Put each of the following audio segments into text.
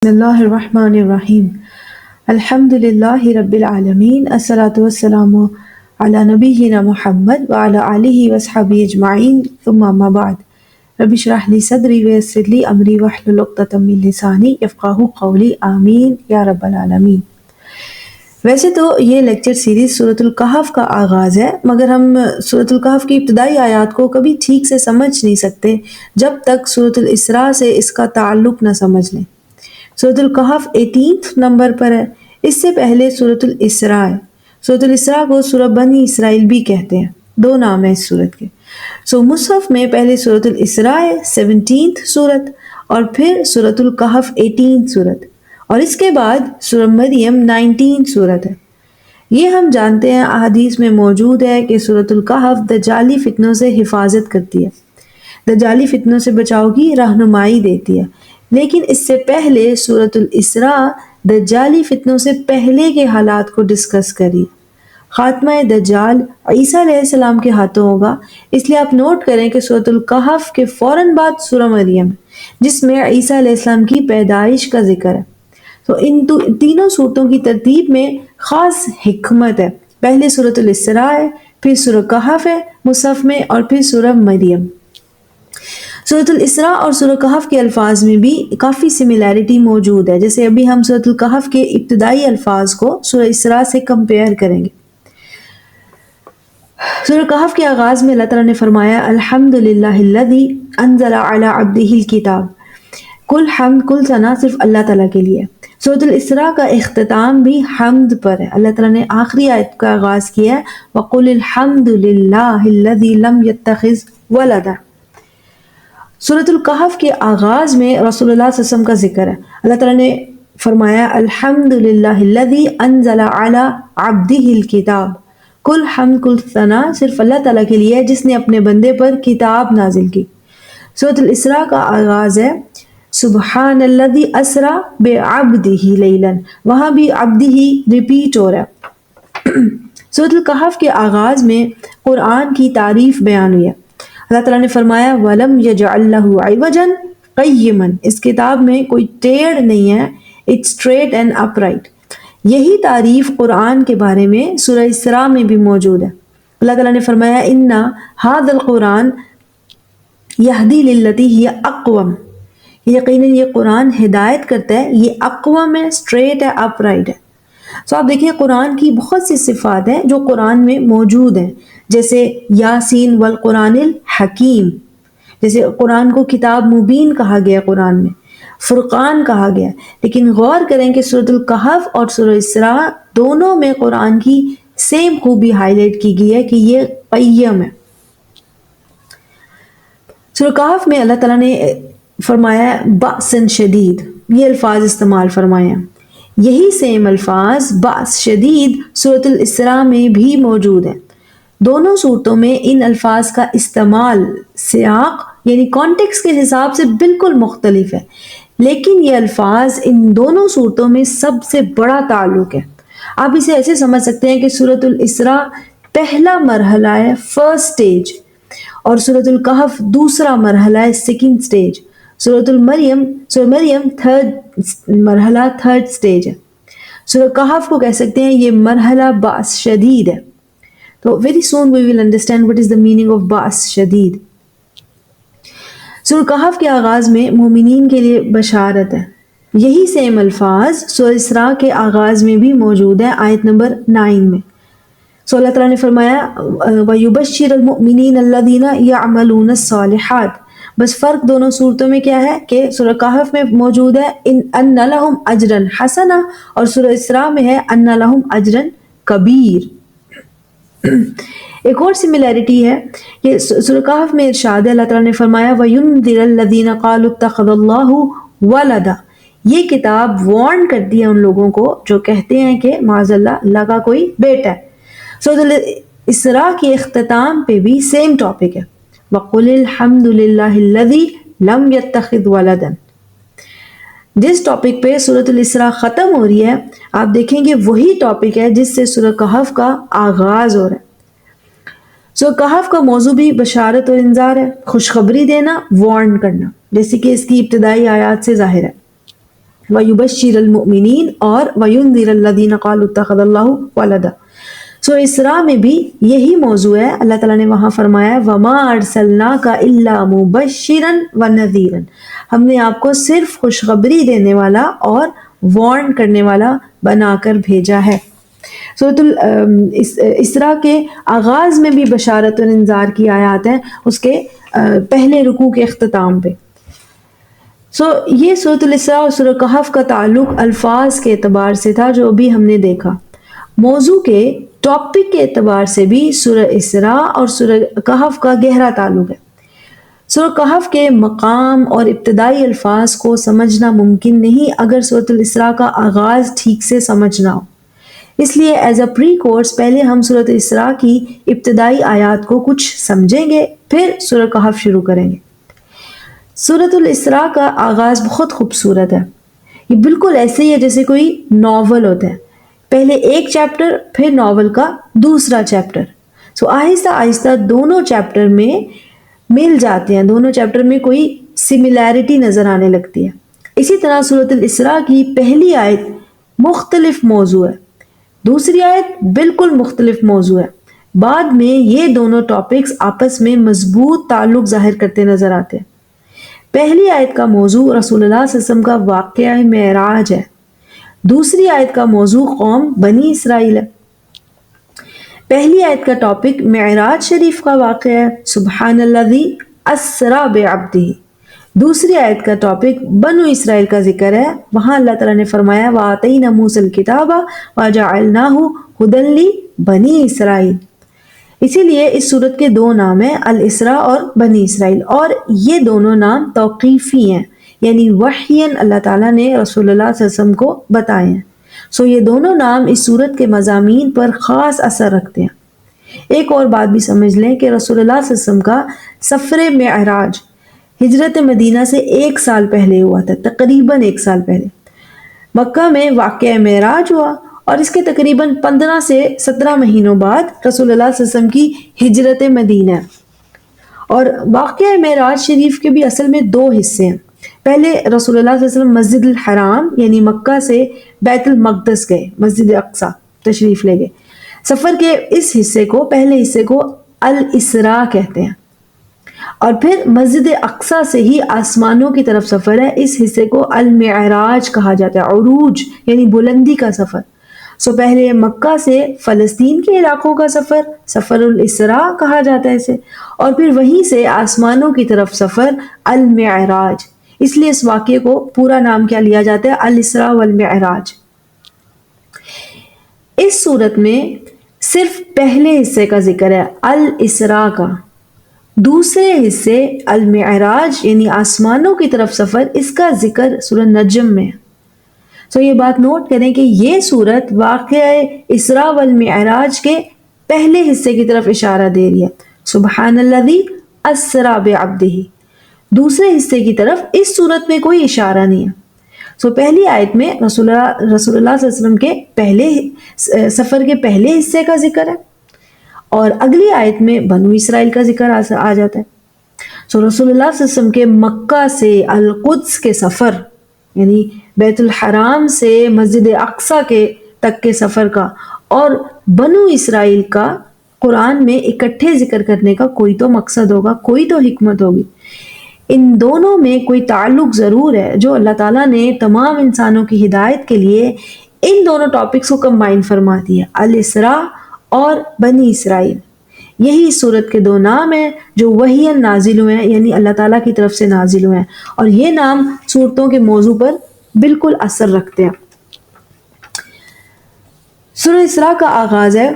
بسم الله الرحمن الرحيم الحمد لله رب العالمين الصلاة والسلام على نبينا محمد وعلى آله وصحبه أجمعين ثم أما بعد رب اشرح لي صدري ويسر لي أمري واحلل عقدة من لساني يفقهوا قولي آمين یا رب العالمین۔ ویسے تو یہ لیکچر سیریز سورۃ الکہف کا آغاز ہے، مگر ہم سورۃ الکہف کی ابتدائی آیات کو کبھی ٹھیک سے سمجھ نہیں سکتے جب تک سورۃ الاسراء سے اس کا تعلق نہ سمجھ لیں۔ سورۃ الکہف 18 نمبر پر ہے، اس سے پہلے سورۃ الاسراء ہے۔ سورۃ الاسراء کو سورہ بنی اسرائیل بھی کہتے ہیں، دو نام ہیں اس سورت کے۔ مصحف میں پہلے سورۃ الاسراء ہے 17 سورت، اور پھر سورۃ الکہف 18 سورت، اور اس کے بعد سورہ مریم 19 سورت ہے۔ یہ ہم جانتے ہیں، احادیث میں موجود ہے کہ سورۃ الکہف دجالی فتنوں سے حفاظت کرتی ہے، دجالی فتنوں سے بچاؤ کی رہنمائی دیتی ہے۔ لیکن اس سے پہلے سورۃ الاسراء دجالی فتنوں سے پہلے کے حالات کو ڈسکس کری۔ خاتمہ دجال عیسیٰ علیہ السلام کے ہاتھوں ہوگا، اس لیے آپ نوٹ کریں کہ سورۃ الکہف کے فوراً بعد سورہ مریم ہے، جس میں عیسیٰ علیہ السلام کی پیدائش کا ذکر ہے۔ تو ان تینوں صورتوں کی ترتیب میں خاص حکمت ہے۔ پہلے سورۃ الاسراء ہے، پھر سورہ کہف ہے مصحف میں، اور پھر سورہ مریم۔ سورۃ الاسراء اور سورہ کہف کے الفاظ میں بھی کافی سملیرٹی موجود ہے، جیسے ابھی ہم سورۃ الکہف کے ابتدائی الفاظ کو سورہ اسراء سے کمپیئر کریں گے۔ سورہ کہف کے آغاز میں اللہ تعالیٰ نے فرمایا الحمدللہ الذی انزل علی عبدہ الکتاب، کل حمد کل ثنا صرف اللہ تعالیٰ کے لیے۔ سورۃ الاسراء کا اختتام بھی حمد پر ہے، اللہ تعالیٰ نے آخری آیت کا آغاز کیا ہے وَقُلِ الْحَمْدُ لِلَّهِ الَّذِي لَمْ يَتَّخِذْ وَلَدًا۔ سورۃ الکہف کے آغاز میں رسول اللہ صلی اللہ علیہ وسلم کا ذکر ہے، اللہ تعالیٰ نے فرمایا الحمدللہ الذی انزل علی عبدہ الکتاب، کل حمد کل ثنا صرف اللہ تعالیٰ کے لیے ہے جس نے اپنے بندے پر کتاب نازل کی۔ سورۃ الاسراء کا آغاز ہے سبحان الذی اسری بعبدہ لیلا، وہاں بھی عبدہ ریپیٹ ہو رہا ہے۔ سورۃ الکہف کے آغاز میں قرآن کی تعریف بیان ہوئی ہے، اللہ تعالیٰ نے فرمایا وَلَمْ يَجْعَلْ لَهُ عِوَجًا قَيِّمًا، اس کتاب میں کوئی ٹیڑھ نہیں ہے، it's straight and upright۔ یہی تعریف قرآن کے بارے میں سورہ اسراء میں بھی موجود ہے۔ اللہ تعالیٰ نے فرمایا اِنَّ هَذَا الْقُرْآنَ يَهْدِي لِلَّتِي هِيَ أَقْوَمُ، یقیناً یہ قرآن ہدایت کرتا ہے، یہ اقوم ہے، اسٹریٹ ہے، اپرائٹ ہے۔ آپ دیکھیں قرآن کی بہت سی صفات ہیں جو قرآن میں موجود ہیں، جیسے یاسین والقرآن الحکیم، جیسے قرآن کو کتاب مبین کہا گیا، قرآن میں فرقان کہا گیا۔ لیکن غور کریں کہ سورۃ الکہف اور سورہ اسراء دونوں میں قرآن کی سیم خوبی ہائی لائٹ کی گئی ہے کہ یہ قیم ہے۔ سورہ کہف میں اللہ تعالیٰ نے فرمایا بأسن شدید، یہ الفاظ استعمال فرمایا۔ یہی سیم الفاظ بأس شدید سورۃ الاسراء میں بھی موجود ہیں۔ دونوں صورتوں میں ان الفاظ کا استعمال سیاق یعنی کانٹیکس کے حساب سے بالکل مختلف ہے، لیکن یہ الفاظ ان دونوں صورتوں میں سب سے بڑا تعلق ہے۔ آپ اسے ایسے سمجھ سکتے ہیں کہ سورۃ الاسراء پہلا مرحلہ ہے، فرسٹ سٹیج، اور سورۃ الکہف دوسرا مرحلہ ہے، سیکنڈ سٹیج۔ سورہ مریم تھرڈ مرحلہ، تھرڈ سٹیج ہے۔ سورہ کہف کو کہہ سکتے ہیں یہ مرحلہ بأس شدید ہے۔ تو very soon we will understand what is the meaning of بأس شدید۔ سورہ کہف کے آغاز میں مومنین کے لیے بشارت ہے، یہی سیم الفاظ سورہ اسراء کے آغاز میں بھی موجود ہے، آیت نمبر 9 میں۔ اللہ تعالیٰ نے فرمایا وَيُبَشِّرَ الْمُؤْمِنِينَ الَّذِينَ يَعْمَلُونَ الصَّالِحَاتِ، بس فرق دونوں صورتوں میں کیا ہے کہ سورہ کہف میں موجود ہے ان لہم اجرا حسنا، اور سورہ اسراء میں ہے ان لہم اجرا کبیر۔ ایک اور سملیرٹی ہے کہ سورہ کہف میں ارشاد ہے، اللہ تعالیٰ نے فرمایا وَيُنذِرَ الَّذِينَ قَالُوا اتَّخَذَ اللَّهُ وَلَدًا، یہ کتاب وارن کر دیا ان لوگوں کو جو کہتے ہیں کہ معاذ اللہ کا کوئی بیٹا ہے۔ سورۃ الاسراء کے اختتام پہ بھی سیم ٹاپک ہے وَقُلِ الْحَمْدُ لِلَّهِ الَّذِي لَمْ يَتَّخِذْ وَلَدًا۔ جس ٹاپک پہ سورۃ الاسراء ختم ہو رہی ہے، آپ دیکھیں گے وہی ٹاپک ہے جس سے سورہ کہف کا آغاز ہو رہا ہے۔ سورہ کہف کا موضوع بھی بشارت اور انذار ہے، خوشخبری دینا، وارن کرنا، جیسے کہ اس کی ابتدائی آیات سے ظاہر ہے۔ وَيُبَشِّرَ الْمُؤْمِنِينَ اور وَيُنذِرَ الَّذِينَ قَالُوا اتَّخَذَ اللَّهُ وَلَدًا۔ سو اسراء میں بھی یہی موضوع ہے۔ اللہ تعالیٰ نے وہاں فرمایا وَمَا أَرْسَلْنَاكَ إِلَّا مُبَشِّرًا وَنَذِيرًا، ہم نے آپ کو صرف خوشخبری دینے والا اور وارن کرنے والا بنا کر بھیجا ہے۔ سورۃ الاسراء کے آغاز میں بھی بشارت اور انذار کی آیات ہیں، اس کے پہلے رکوع کے اختتام پہ۔ یہ سورۃ الاسراء اور سورہ کہف کا تعلق الفاظ کے اعتبار سے تھا جو ابھی ہم نے دیکھا۔ موضوع کے ٹاپک کے اعتبار سے بھی سورہ اسراء اور سورہ کہف کا گہرا تعلق ہے۔ سورہ کہف کے مقام اور ابتدائی الفاظ کو سمجھنا ممکن نہیں اگر سورۃ الاسراء کا آغاز ٹھیک سے سمجھنا ہو۔ اس لیے ایز اے پری کورس پہلے ہم سورۃ الاسراء کی ابتدائی آیات کو کچھ سمجھیں گے، پھر سورہ کہف شروع کریں گے۔ سورۃ الاسراء کا آغاز بہت خوبصورت ہے۔ یہ بالکل ایسے ہی ہے جیسے کوئی ناول ہوتا ہے، پہلے ایک چیپٹر پھر ناول کا دوسرا چیپٹر۔ آہستہ آہستہ دونوں چیپٹر میں مل جاتے ہیں، دونوں چیپٹر میں کوئی سملیرٹی نظر آنے لگتی ہے۔ اسی طرح سورۃ الاسراء کی پہلی آیت مختلف موضوع ہے، دوسری آیت بالکل مختلف موضوع ہے۔ بعد میں یہ دونوں ٹاپکس آپس میں مضبوط تعلق ظاہر کرتے نظر آتے ہیں۔ پہلی آیت کا موضوع رسول اللہ صلی اللہ علیہ وسلم کا واقعہ معراج ہے، دوسری آیت کا موضوع قوم بنی اسرائیل ہے۔ پہلی آیت کا ٹاپک معراج شریف کا واقعہ ہے، سبحان الذی اسری بعبدہ۔ دوسری آیت کا ٹاپک بنو اسرائیل کا ذکر ہے، وہاں اللہ تعالیٰ نے فرمایا وَآتَيْنَا مُوسَى الْكِتَابَ وَجَعَلْنَاهُ هُدًى لِبَنِي اسرائیل۔ اسی لیے اس صورت کے دو نام ہیں، الاسراء اور بنی اسرائیل، اور یہ دونوں نام توقیفی ہیں، یعنی وحیاً اللہ تعالیٰ نے رسول اللہ صلی اللہ علیہ وسلم کو بتائے ہیں۔ یہ دونوں نام اس صورت کے مضامین پر خاص اثر رکھتے ہیں۔ ایک اور بات بھی سمجھ لیں کہ رسول اللہ صلی اللہ علیہ وسلم کا سفر معراج ہجرت مدینہ سے 1 سال پہلے ہوا تھا، تقریباً 1 سال پہلے۔ مکہ میں واقعہ معراج ہوا اور اس کے تقریباً 15 سے 17 مہینوں بعد رسول اللہ صلی اللہ علیہ وسلم کی ہجرت مدینہ۔ اور واقعہ معراج شریف کے بھی اصل میں 2 حصے ہیں۔ پہلے رسول اللہ صلی اللہ علیہ وسلم مسجد الحرام یعنی مکہ سے بیت المقدس گئے، مسجد اقصی تشریف لے گئے۔ سفر کے اس حصے کو، پہلے حصے کو الاسراء کہتے ہیں، اور پھر مسجد اقصی سے ہی آسمانوں کی طرف سفر ہے، اس حصے کو المعراج کہا جاتا ہے، عروج یعنی بلندی کا سفر۔ پہلے مکہ سے فلسطین کے علاقوں کا سفر، سفر الاسراء کہا جاتا ہے اسے، اور پھر وہیں سے آسمانوں کی طرف سفر المعراج۔ اس لیے اس واقعے کو پورا نام کیا لیا جاتا ہے؟ الاسراء والمعراج۔ اس صورت میں صرف پہلے حصے کا ذکر ہے الاسراء کا، دوسرے حصے المعراج یعنی آسمانوں کی طرف سفر، اس کا ذکر سورہ نجم میں ہے۔ یہ بات نوٹ کریں کہ یہ صورت واقعہ اسراء والمعراج کے پہلے حصے کی طرف اشارہ دے رہی ہے، سبحان الذی اسری بعبدہ۔ دوسرے حصے کی طرف اس صورت میں کوئی اشارہ نہیں ہے۔ پہلی آیت میں رسول اللہ صلی اللہ علیہ وسلم کے پہلے سفر کے پہلے حصے کا ذکر ہے، اور اگلی آیت میں بنو اسرائیل کا ذکر آ جاتا ہے۔ رسول اللہ صلی اللہ علیہ وسلم کے مکہ سے القدس کے سفر یعنی بیت الحرام سے مسجد اقصی کے تک کے سفر کا اور بنو اسرائیل کا قرآن میں اکٹھے ذکر کرنے کا کوئی تو مقصد ہوگا، کوئی تو حکمت ہوگی۔ ان دونوں میں کوئی تعلق ضرور ہے جو اللہ تعالیٰ نے تمام انسانوں کی ہدایت کے لیے ان دونوں ٹاپکس کو کمبائن فرما دیا، الاسراء اور بنی اسرائیل۔ یہی اس صورت کے 2 نام ہیں جو وحیاً نازل ہوئے ہیں، یعنی اللہ تعالیٰ کی طرف سے نازل ہوئے ہیں، اور یہ نام صورتوں کے موضوع پر بالکل اثر رکھتے ہیں۔ سورہ اسراء کا آغاز ہے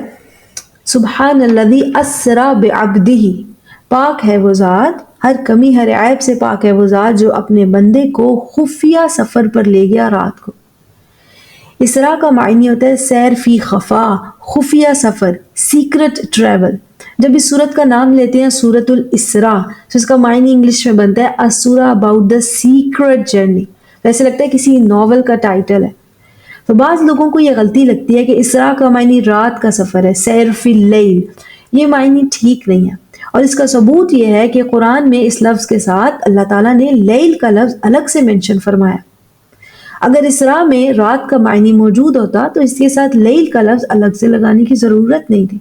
سبحان الذی اسری بعبدہ، پاک ہے وہ ذات، ہر کمی ہر عیب سے پاک ہے وہ ذات جو اپنے بندے کو خفیہ سفر پر لے گیا رات کو۔ اسراء کا معنی ہوتا ہے سیر فی خفا، خفیہ سفر، سیکرٹ ٹریول۔ جب اس سورت کا نام لیتے ہیں سورۃ الاسراء تو اس کا معنی انگلش میں بنتا ہے a surah about the secret journey، ویسے لگتا ہے کسی ناول کا ٹائٹل ہے۔ تو بعض لوگوں کو یہ غلطی لگتی ہے کہ اسراء کا معنی رات کا سفر ہے، سیر فی اللیل، یہ معنی ٹھیک نہیں ہے، اور اس کا ثبوت یہ ہے کہ قرآن میں اس لفظ کے ساتھ اللہ تعالیٰ نے لیل کا لفظ الگ سے منشن فرمایا۔ اگر اسراء میں رات کا معنی موجود ہوتا تو اس کے ساتھ لیل کا لفظ الگ سے لگانے کی ضرورت نہیں تھی.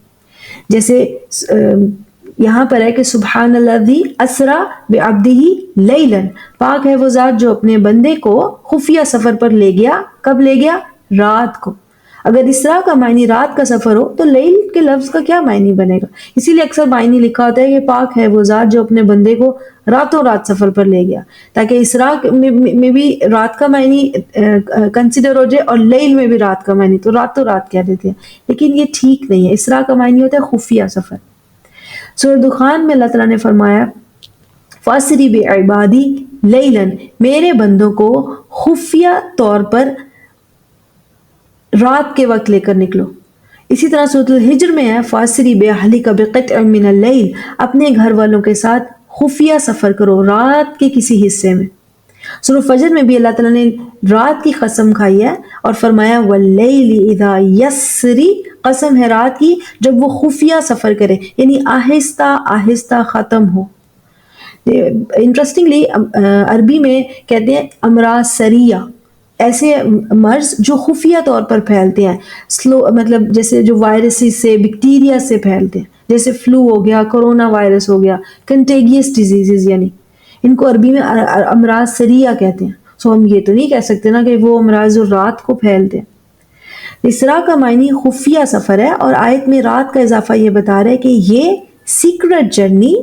جیسے یہاں پر ہے کہ سبحان الذی اسرا بعبدہ لیلا، پاک ہے وہ ذات جو اپنے بندے کو خفیہ سفر پر لے گیا. کب لے گیا؟ رات کو. اگر اسراء کا معنی رات کا سفر ہو تو لیل کے لفظ کا کیا معنی بنے گا؟ اسی لیے اکثر معنی لکھا ہوتا ہے کہ پاک ہے وہ ذات جو اپنے بندے کو راتوں رات سفر پر لے گیا، تاکہ اسراء میں بھی رات کا معنی کنسیڈر ہو جائے اور لیل میں بھی رات کا معنی، تو راتوں رات کہہ دیتے ہیں، لیکن یہ ٹھیک نہیں ہے. اسراء کا معنی ہوتا ہے خفیہ سفر. سورہ دخان میں اللہ تعالیٰ نے فرمایا فَاسْرِ بِعِبَادِی لیلاً، میرے بندوں کو خفیہ طور پر رات کے وقت لے کر نکلو. اسی طرح سورۃ الحجر میں ہے فَاسْرِ بِأَہْلِکَ بِقِطْعٍ مِّنَ اللَّیْلِ، اپنے گھر والوں کے ساتھ خفیہ سفر کرو رات کے کسی حصے میں. سورہ فجر میں بھی اللہ تعالیٰ نے رات کی قسم کھائی ہے اور فرمایا وَاللَّیْلِ اِذَا یَسْرِ، قسم ہے رات کی جب وہ خفیہ سفر کرے، یعنی آہستہ آہستہ ختم ہو. انٹرسٹنگلی عربی میں کہتے ہیں امراض سریہ، ایسے مرض جو خفیہ طور پر پھیلتے ہیں، سلو، مطلب جیسے جو وائرسز سے، بیکٹیریا سے پھیلتے ہیں، جیسے فلو ہو گیا، کرونا وائرس ہو گیا، کنٹیگیس ڈیزیزز، یعنی ان کو عربی میں امراض سریہ کہتے ہیں. سو ہم یہ تو نہیں کہہ سکتے نا کہ وہ امراض جو رات کو پھیلتے ہیں. اسراء کا معنی خفیہ سفر ہے، اور آیت میں رات کا اضافہ یہ بتا رہا ہے کہ یہ سیکرٹ جرنی،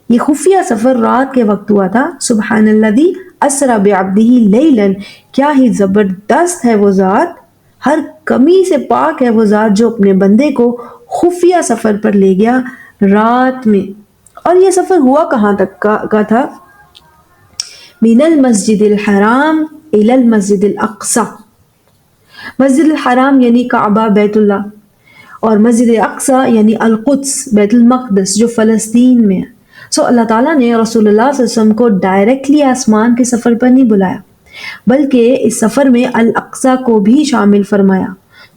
یہ خفیہ سفر رات کے وقت ہوا تھا. سبحان الذی اسرا بعبدہ لیلاً، کیا ہی زبردست ہے وہ ذات، ہر کمی سے پاک ہے وہ ذات جو اپنے بندے کو خفیہ سفر پر لے گیا رات میں. اور یہ سفر ہوا کہاں تک کا تھا؟ من المسجد الحرام الی المسجد الاقصی. مسجد الحرام یعنی کعبہ بیت اللہ، اور مسجد اقصی یعنی القدس بیت المقدس جو فلسطین میں ہے. سو اللہ تعالیٰ نے رسول اللہ صلی اللہ علیہ وسلم کو ڈائریکٹلی آسمان کے سفر پر نہیں بلایا، بلکہ اس سفر میں الاقصی کو بھی شامل فرمایا.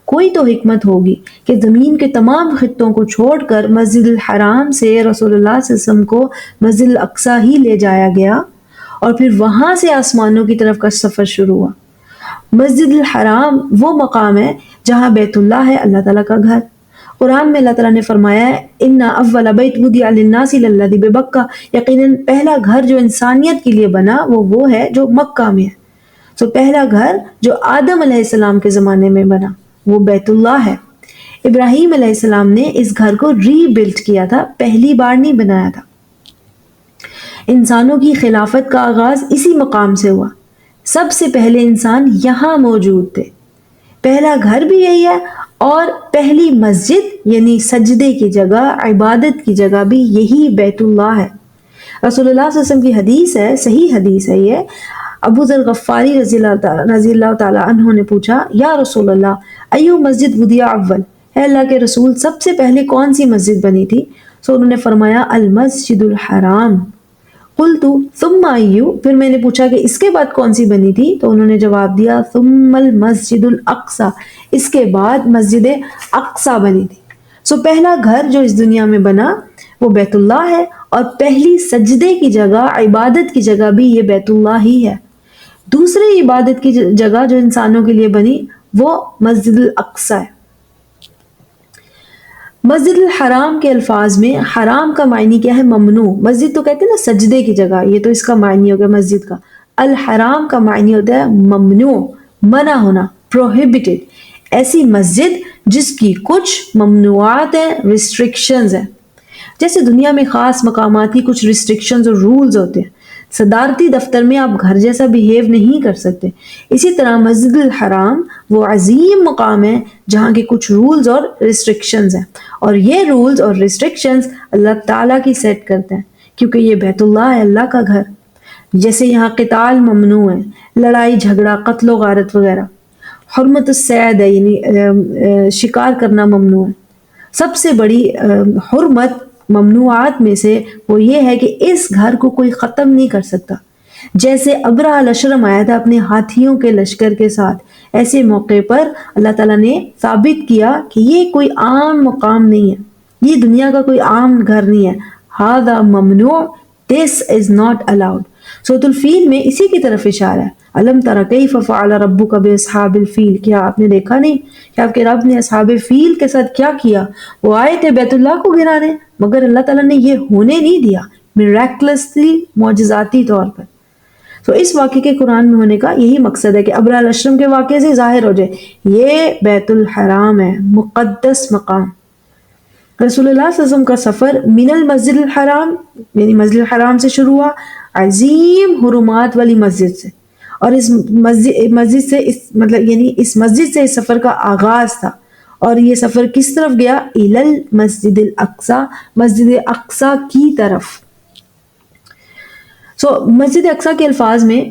کوئی تو حکمت ہوگی کہ زمین کے تمام خطوں کو چھوڑ کر مسجد الحرام سے رسول اللہ صلی اللہ علیہ وسلم کو مسجد الاقصی ہی لے جایا گیا، اور پھر وہاں سے آسمانوں کی طرف کا سفر شروع ہوا. مسجد الحرام وہ مقام ہے جہاں بیت اللہ ہے، اللہ تعالیٰ کا گھر. قرآن میں اللہ تعالیٰ نے فرمایا ہے اِنَّ أَوَّلَ بَيْتٍ وُضِعَ لِلنَّاسِ لَلَّذِي بِبَکَّةَ، یقیناً پہلا گھر جو انسانیت کے لیے بنا وہ ہے جو مکہ میں ہے. تو پہلا گھر جو آدم علیہ السلام کے زمانے میں بنا وہ بیت اللہ ہے. ابراہیم علیہ السلام نے اس گھر کو ری بلڈ کیا تھا، پہلی بار نہیں بنایا تھا. انسانوں کی خلافت کا آغاز اسی مقام سے ہوا. سب سے پہلے انسان یہاں موجود تھے. پہلا گھر بھی یہی ہے، اور پہلی مسجد یعنی سجدے کی جگہ، عبادت کی جگہ بھی یہی بیت اللہ ہے. رسول اللہ صلی اللہ علیہ وسلم کی حدیث ہے، صحیح حدیث ہے یہ. ابو ذر غفاری رضی اللہ تعالیٰ عنہ نے پوچھا یا رسول اللہ ایو مسجد وضع اول، اے اللہ کے رسول سب سے پہلے کون سی مسجد بنی تھی؟ سو انہوں نے فرمایا المسجد الحرام. قلت ثم ایو، پھر میں نے پوچھا کہ اس کے بعد کون سی بنی تھی؟ تو انہوں نے جواب دیا ثم المسجد الاقصی، اس کے بعد مسجد اقصی بنی تھی. سو پہلا گھر جو اس دنیا میں بنا وہ بیت اللہ ہے، اور پہلی سجدے کی جگہ، عبادت کی جگہ بھی یہ بیت اللہ ہی ہے. دوسری عبادت کی جگہ جو انسانوں کے لیے بنی وہ مسجد الاقصی ہے. مسجد الحرام کے الفاظ میں حرام کا معنی کیا ہے؟ ممنوع. مسجد تو کہتے ہیں نا سجدے کی جگہ، یہ تو اس کا معنی ہو گیا مسجد کا. الحرام کا معنی ہوتا ہے ممنوع، منع ہونا، prohibited. ایسی مسجد جس کی کچھ ممنوعات ہیں، ریسٹرکشنز ہیں. جیسے دنیا میں خاص مقامات کی کچھ ریسٹرکشنز اور رولز ہوتے ہیں. صدارتی دفتر میں آپ گھر جیسا بیہیو نہیں کر سکتے. اسی طرح مسجد الحرام وہ عظیم مقام ہے جہاں کے کچھ رولز اور ریسٹرکشنز ہیں، اور یہ رولز اور ریسٹرکشنز اللہ تعالیٰ کی سیٹ کرتے ہیں، کیونکہ یہ بیت اللہ ہے، اللہ کا گھر. جیسے یہاں قتال ممنوع ہے، لڑائی جھگڑا، قتل و غارت وغیرہ. حرمت الصید ہے، یعنی شکار کرنا ممنوع ہے. سب سے بڑی حرمت ممنوعات میں سے وہ یہ ہے کہ اس گھر کو کوئی ختم نہیں کر سکتا. جیسے ابرہہ الاشرم آیا تھا اپنے ہاتھیوں کے لشکر کے ساتھ، ایسے موقع پر اللہ تعالیٰ نے ثابت کیا کہ یہ کوئی عام مقام نہیں ہے، یہ دنیا کا کوئی عام گھر نہیں ہے. ہذا ممنوع، this is not allowed. سورۃ الفیل میں اسی کی طرف اشارہ ہے، الم تر کیف فعل ربک باصحاب الفیل، کیا آپ نے دیکھا نہیں کہ آپ کے رب نے اصحاب فیل کے ساتھ کیا کیا؟ وہ آئے تھے بیت اللہ کو گرانے، مگر اللہ تعالیٰ نے یہ ہونے نہیں دیا، میریکلسلی، معجزاتی طور پر۔ تو اس واقعے کے قرآن میں ہونے کا یہی مقصد ہے کہ ابرار الاشرم کے واقعے سے ظاہر ہو جائے یہ بیت الحرام ہے، مقدس مقام۔ رسول اللہ صلی اللہ علیہ وسلم کا سفر من المسجد الحرام یعنی مسجد الحرام سے شروع ہوا، عظیم حرمات والی مسجد سے، اور اس مسجد سے مطلب یعنی اس مسجد سے اس سفر کا آغاز تھا، اور یہ سفر کس طرف گیا؟ الی المسجد الاقصی، مسجد اقصی کی طرف۔ مسجد اقصی کے الفاظ میں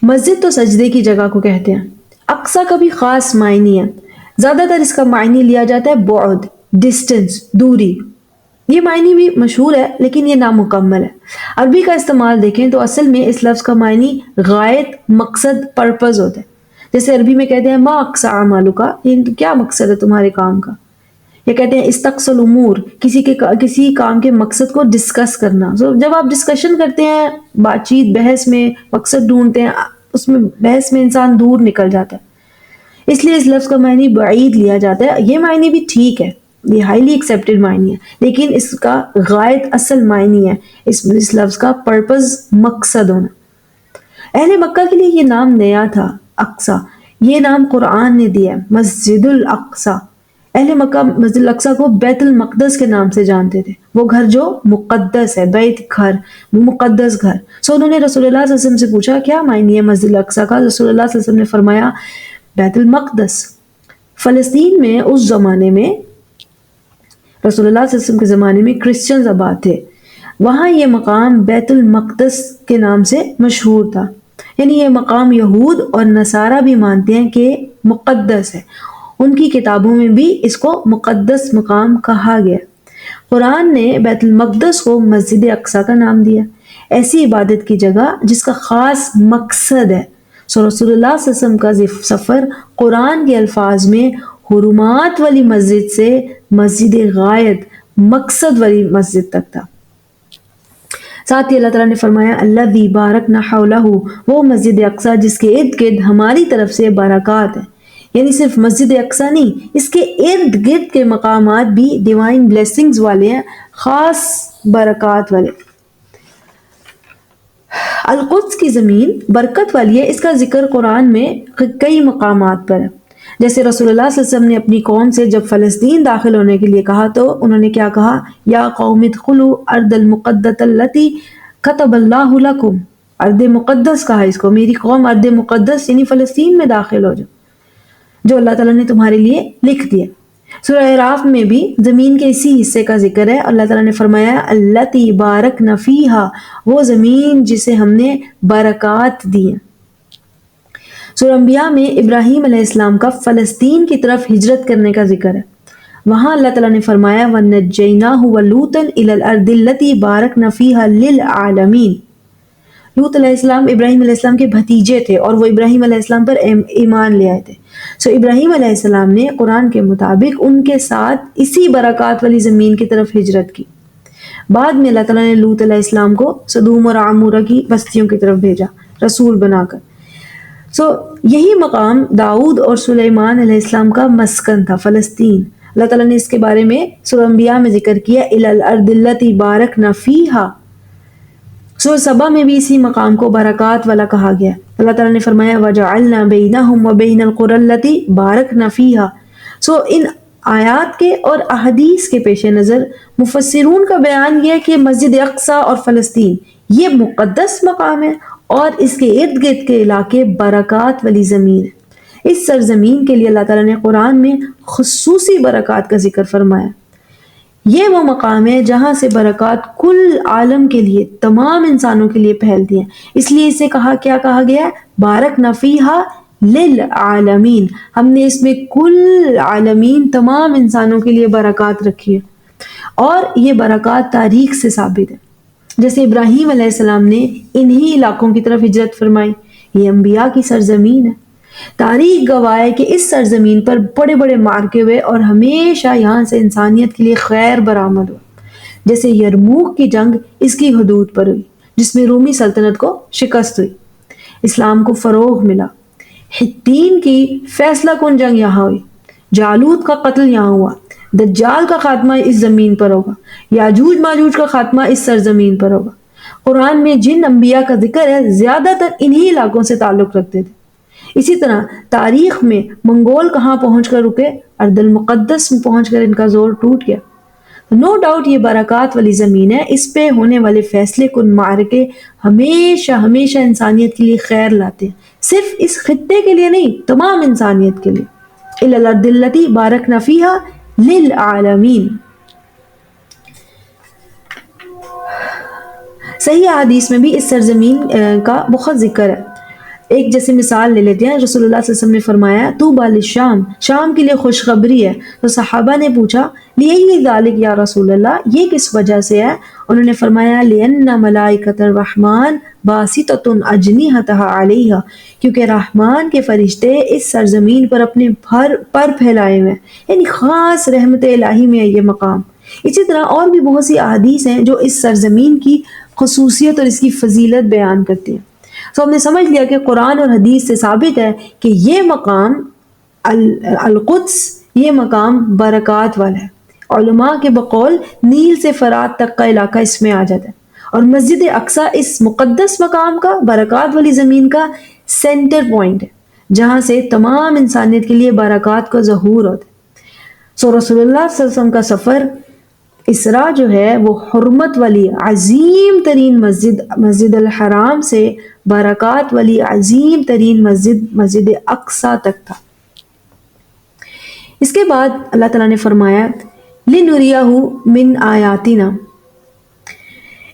مسجد تو سجدے کی جگہ کو کہتے ہیں، اقصی کا بھی خاص معنی ہے، زیادہ تر اس کا معنی لیا جاتا ہے بعد، ڈسٹنس، دوری۔ یہ معنی بھی مشہور ہے لیکن یہ نامکمل ہے۔ عربی کا استعمال دیکھیں تو اصل میں اس لفظ کا معنی غایت، مقصد، پرپز ہوتا ہے۔ جیسے عربی میں کہتے ہیں ما اقصی اعمالک، کیا مقصد ہے تمہارے کام کا؟ یا کہتے ہیں استقصى الامور، کسی کام کے مقصد کو ڈسکس کرنا۔ جب آپ ڈسکشن کرتے ہیں، بات چیت، بحث میں مقصد ڈھونڈتے ہیں، اس میں بحث میں انسان دور نکل جاتا ہے، اس لیے اس لفظ کا معنی بعید لیا جاتا ہے۔ یہ معنی بھی ٹھیک ہے، یہ ہائیلی ایکسیپٹڈ معنی ہے، لیکن اس کا غایت اصل معنی ہے اس لفظ کا پرپز، مقصد ہونا۔ اہل مکہ کے لیے یہ نام نیا تھا، اقصی، یہ نام قرآن نے دیا، مسجد الاقصی۔ اہل مکہ مسجد الاقصی کو بیت المقدس کے نام سے جانتے تھے، وہ گھر جو مقدس ہے، بیت گھر، مقدس گھر۔ انہوں نے رسول اللہ صلی اللہ علیہ وسلم سے پوچھا کیا معنی ہے مسجد الاقصی کا؟ رسول اللہ صلی اللہ علیہ وسلم نے فرمایا بیت المقدس۔ فلسطین میں اس زمانے میں، رسول اللہ صلی اللہ علیہ وسلم کے زمانے میں کرسچنز آباد تھے، وہاں یہ مقام بیت المقدس کے نام سے مشہور تھا، یعنی یہ مقام یہود اور نصارہ بھی مانتے ہیں کہ مقدس ہے، ان کی کتابوں میں بھی اس کو مقدس مقام کہا گیا۔ قرآن نے بیت المقدس کو مسجد اقصی کا نام دیا، ایسی عبادت کی جگہ جس کا خاص مقصد ہے۔ رسول اللہ صلی اللہ علیہ وسلم کا سفر قرآن کے الفاظ میں حرمات والی مسجد سے مسجد غایت، مقصد والی مسجد تک تھا۔ ساتھ ہی اللہ تعالیٰ نے فرمایا الذی بارکنا حولہ، وہ مسجد اقصی جس کے ارد گرد ہماری طرف سے برکات ہے، یعنی صرف مسجد اقصی نہیں، اس کے ارد گرد کے مقامات بھی ڈیوائن بلیسنگز والے ہیں، خاص برکات والے۔ القدس کی زمین برکت والی ہے، اس کا ذکر قرآن میں کئی مقامات پر ہے۔ جیسے رسول اللہ صلی اللہ علیہ وسلم نے اپنی قوم سے جب فلسطین داخل ہونے کے لیے کہا تو انہوں نے کیا کہا؟ یا قوم ادخلوا ارض المقدسۃ التی کتب اللہ لکم، ارض مقدس کہا اس کو، میری قوم ارض مقدس یعنی فلسطین میں داخل ہو جاؤ جو اللہ تعالیٰ نے تمہارے لیے لکھ دیا۔ سورہ اعراف میں بھی زمین کے اسی حصے کا ذکر ہے، اللہ تعالیٰ نے فرمایا التی بارکنا فیہا، وہ زمین جسے ہم نے برکات دی ہیں۔ سورہ انبیاء میں ابراہیم علیہ السلام کا فلسطین کی طرف ہجرت کرنے کا ذکر ہے، وہاں اللہ تعالیٰ نے فرمایا وَنَجَّيْنَاهُ وَلُوطًا إِلَى الْأَرْضِ الَّتِي بَارَكْنَا فِيهَا لِلْعَالَمِينَ۔ لوط علیہ السلام ابراہیم علیہ السلام کے بھتیجے تھے اور وہ ابراہیم علیہ السلام پر ایمان لے آئے تھے۔ ابراہیم علیہ السلام نے قرآن کے مطابق ان کے ساتھ اسی برکات والی زمین کی طرف ہجرت کی۔ بعد میں اللہ تعالیٰ نے لوط علیہ السلام کو سدوم اور عمورہ کی بستیوں کی طرف بھیجا رسول بنا کر۔ یہی مقام داؤد اور سلیمان علیہ السلام کا مسکن تھا، فلسطین۔ اللہ تعالیٰ نے اس کے بارے میں سورہ انبیاء میں ذکر کیا الی الارض التی بارکنا فیہا۔ سورہ سبا میں بھی اسی مقام کو برکات والا کہا گیا، اللہ تعالیٰ نے فرمایا وجعلنا بینہم وبین القری التی بارکنا فیہا۔ ان آیات کے اور احادیث کے پیش نظر مفسرون کا بیان یہ ہے کہ مسجد اقصی اور فلسطین یہ مقدس مقام ہے اور اس کے ارد گرد کے علاقے برکات والی زمین ہے۔ اس سرزمین کے لیے اللہ تعالیٰ نے قرآن میں خصوصی برکات کا ذکر فرمایا۔ یہ وہ مقام ہے جہاں سے برکات کل عالم کے لیے، تمام انسانوں کے لیے پھیلتی ہیں، اس لیے اسے کیا کہا گیا ہے؟ بارکنا فیہا للعالمین، ہم نے اس میں کل عالمین، تمام انسانوں کے لیے برکات رکھی ہے، اور یہ برکات تاریخ سے ثابت ہے۔ جیسے ابراہیم علیہ السلام نے انہی علاقوں کی طرف ہجرت فرمائی، یہ انبیاء کی سرزمین ہے۔ تاریخ گواہ ہے کہ اس سرزمین پر بڑے بڑے معرکے ہوئے اور ہمیشہ یہاں سے انسانیت کے لیے خیر برآمد ہوا۔ جیسے یرموک کی جنگ اس کی حدود پر ہوئی، جس میں رومی سلطنت کو شکست ہوئی، اسلام کو فروغ ملا۔ حتین کی فیصلہ کن جنگ یہاں ہوئی، جالوت کا قتل یہاں ہوا، دجال کا خاتمہ اس زمین پر ہوگا، یاجوج ماجوج کا خاتمہ اس سرزمین پر ہوگا۔ قرآن میں جن انبیاء کا ذکر ہے زیادہ تر انہی علاقوں سے تعلق رکھتے تھے۔ اسی طرح تاریخ میں منگول کہاں پہنچ کر رکے، ارض المقدس میں پہنچ کر ان کا زور ٹوٹ گیا۔ نو ڈاؤٹ یہ برکات والی زمین ہے، اس پہ ہونے والے فیصلے کن معرکے ہمیشہ ہمیشہ انسانیت کے لیے خیر لاتے ہیں، صرف اس خطے کے لیے نہیں، تمام انسانیت کے لیے۔ اِلَى الْأَرْضِ الَّتِي بَارَكْنَا فِيهَا لِلْعَالَمِينَ۔ صحیح حدیث میں بھی اس سرزمین کا بہت ذکر ہے۔ ایک جیسے مثال لے لیتے ہیں، رسول اللہ صلی اللہ علیہ وسلم نے فرمایا طوبیٰ للشام، شام کے لیے خوشخبری ہے۔ تو صحابہ نے پوچھا لِأَيِّ ذَلِكَ یا رسول اللہ، یہ کس وجہ سے ہے؟ انہوں نے فرمایا لِأَنَّ مَلَائِكَةَ الرَّحْمَٰنِ بَاسِطَةٌ أَجْنِحَتَهَا عَلَيْهَا، کیونکہ رحمان کے فرشتے اس سرزمین پر اپنے پر پھیلائے ہوئے ہیں، یعنی خاص رحمت الہی میں ہے یہ مقام۔ اسی طرح اور بھی بہت سی احادیث ہیں جو اس سرزمین کی خصوصیت اور اس کی فضیلت بیان کرتی ہیں۔ تو ہم نے سمجھ لیا کہ قرآن اور حدیث سے ثابت ہے کہ یہ مقام القدس، یہ مقام برکات والا ہے۔ علماء کے بقول نیل سے فرات تک کا علاقہ اس میں آ جاتا ہے، اور مسجد اقصیٰ اس مقدس مقام کا، برکات والی زمین کا سینٹر پوائنٹ ہے، جہاں سے تمام انسانیت کے لیے برکات کا ظہور ہوتا ہے۔ سو رسول اللہ صلی اللہ علیہ وسلم کا سفر اسراء جو ہے وہ حرمت والی عظیم ترین مسجد الحرام سے برکات والی عظیم ترین مسجد اقصیٰ تک تھا۔ اس کے بعد اللہ تعالیٰ نے فرمایا لِنُرِيَهُ مِنْ آیَاتِنَا۔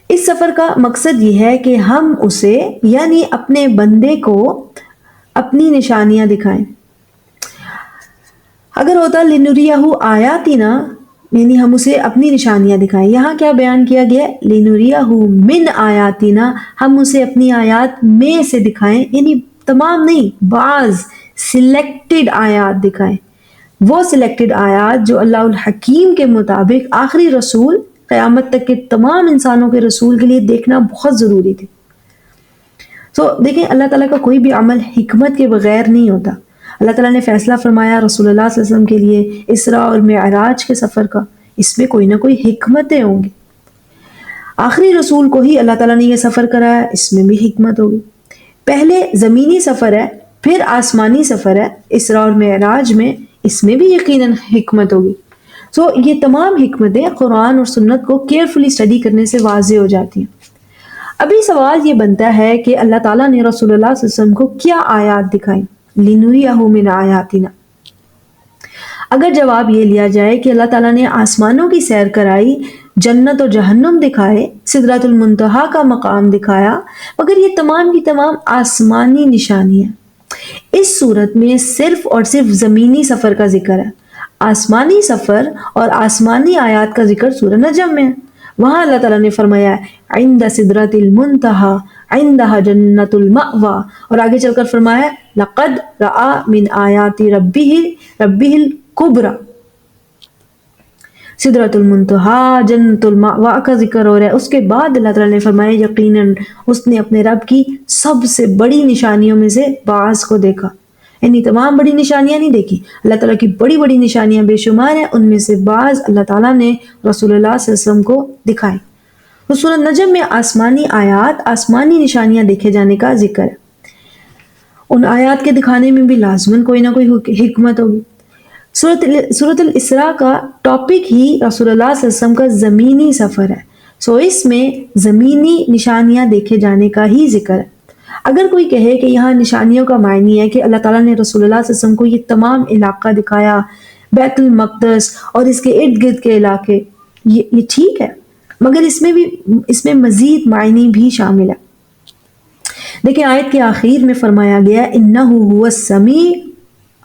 اس سفر کا مقصد یہ ہے کہ ہم اسے یعنی اپنے بندے کو اپنی نشانیاں دکھائیں۔ اگر ہوتا لِنُرِيَهُ آیَاتِنَا یعنی ہم اسے اپنی نشانیاں دکھائیں، یہاں کیا بیان کیا گیا ہے؟ لِنُرِيَهُ مِنْ آیَاتِنَا، ہم اسے اپنی آیات میں سے دکھائیں، یعنی تمام نہیں، بعض سلیکٹڈ آیات دکھائیں۔ وہ سلیکٹڈ آیات جو اللہ الحکیم کے مطابق آخری رسول، قیامت تک کے تمام انسانوں کے رسول کے لیے دیکھنا بہت ضروری تھی۔ تو دیکھیں اللہ تعالیٰ کا کوئی بھی عمل حکمت کے بغیر نہیں ہوتا۔ اللہ تعالیٰ نے فیصلہ فرمایا رسول اللہ صلی اللہ علیہ وسلم کے لیے اسراء اور معراج کے سفر کا، اس میں کوئی نہ کوئی حکمتیں ہوں گی۔ آخری رسول کو ہی اللہ تعالیٰ نے یہ سفر کرایا، اس میں بھی حکمت ہوگی۔ پہلے زمینی سفر ہے، پھر آسمانی سفر ہے اسراء اور معراج میں، اس میں بھی یقیناً حکمت ہوگی۔ سو یہ تمام حکمتیں قرآن اور سنت کو کیئرفلی اسٹڈی کرنے سے واضح ہو جاتی ہیں۔ ابھی سوال یہ بنتا ہے کہ اللہ تعالیٰ نے رسول اللہ صلی اللہ علیہ وسلم کو کیا آیات دکھائیں؟ لِنُرِيَهُ مِنْ آیَاتِنَا۔ اگر جواب یہ لیا جائے کہ اللہ تعالیٰ نے آسمانوں کی سیر کرائی، جنت اور جہنم دکھائے، سدرۃ المنتہا کا مقام دکھایا، مگر یہ تمام کی تمام آسمانی نشانی ہیں۔ اس صورت میں صرف اور صرف زمینی سفر کا ذکر ہے۔ آسمانی سفر اور آسمانی آیات کا ذکر سورہ نجم میں ہے۔ وہاں اللہ تعالیٰ نے فرمایا عند سدرۃ المنتہا عندہا جنت المأویٰ، اور آگے چل کر فرمایا لقد رأى من آیات ربہ الکبریٰ۔ سدرۃ المنتہا جنت المأویٰ کا ذکر ہو رہا ہے۔ اس کے بعد اللہ تعالیٰ نے فرمایا یقیناً اس نے اپنے رب کی سب سے بڑی نشانیوں میں سے بعض کو دیکھا، یعنی تمام بڑی نشانیاں نہیں دیکھی، اللہ تعالیٰ کی بڑی بڑی نشانیاں بے شمار ہیں، ان میں سے بعض اللہ تعالیٰ نے رسول اللہ صلی اللہ علیہ وسلم کو دکھائی۔ تو سورہ نجم میں آسمانی آیات، آسمانی نشانیاں دیکھے جانے کا ذکر ہے۔ ان آیات کے دکھانے میں بھی لازماً کوئی نہ کوئی حکمت ہوگی۔ سورۃ الاسراء کا ٹاپک ہی رسول اللہ صلی اللہ علیہ وسلم کا زمینی سفر ہے، سو اس میں زمینی نشانیاں دیکھے جانے کا ہی ذکر ہے۔ اگر کوئی کہے کہ یہاں نشانیوں کا معنی ہے کہ اللہ تعالیٰ نے رسول اللہ صلی اللہ علیہ وسلم کو یہ تمام علاقہ دکھایا، بیت المقدس اور اس کے ارد گرد کے علاقے، یہ ٹھیک ہے، مگر اس میں مزید معنی بھی شامل ہے۔ دیکھیں آیت کے آخر میں فرمایا گیا انہ هو السمیع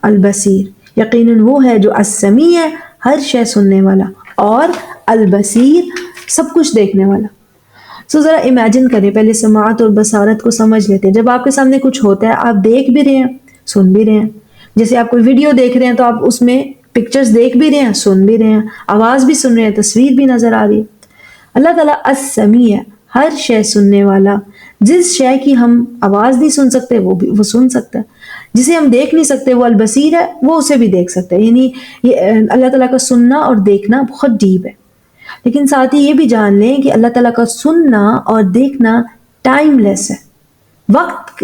البصیر، یقیناً وہ ہے جو السمیع ہے، ہر شے سننے والا، اور البصیر سب کچھ دیکھنے والا۔ سو ذرا امیجن کریں، پہلے سماعت اور بصارت کو سمجھ لیتے ہیں۔ جب آپ کے سامنے کچھ ہوتا ہے آپ دیکھ بھی رہے ہیں، سن بھی رہے ہیں۔ جیسے آپ کوئی ویڈیو دیکھ رہے ہیں تو آپ اس میں پکچرز دیکھ بھی رہے ہیں، سن بھی رہے ہیں، آواز بھی سن رہے ہیں، تصویر بھی نظر آ رہی ہے۔ اللہ تعالیٰ السمیع ہے، ہر شے سننے والا، جس شے کی ہم آواز نہیں سن سکتے وہ سن سکتا ہے، جسے ہم دیکھ نہیں سکتے وہ البصیر ہے، وہ اسے بھی دیکھ سکتا ہے. یعنی یہ اللہ تعالیٰ کا سننا اور دیکھنا بہت ڈیپ ہے. لیکن ساتھ ہی یہ بھی جان لیں کہ اللہ تعالیٰ کا سننا اور دیکھنا ٹائم لیس ہے، وقت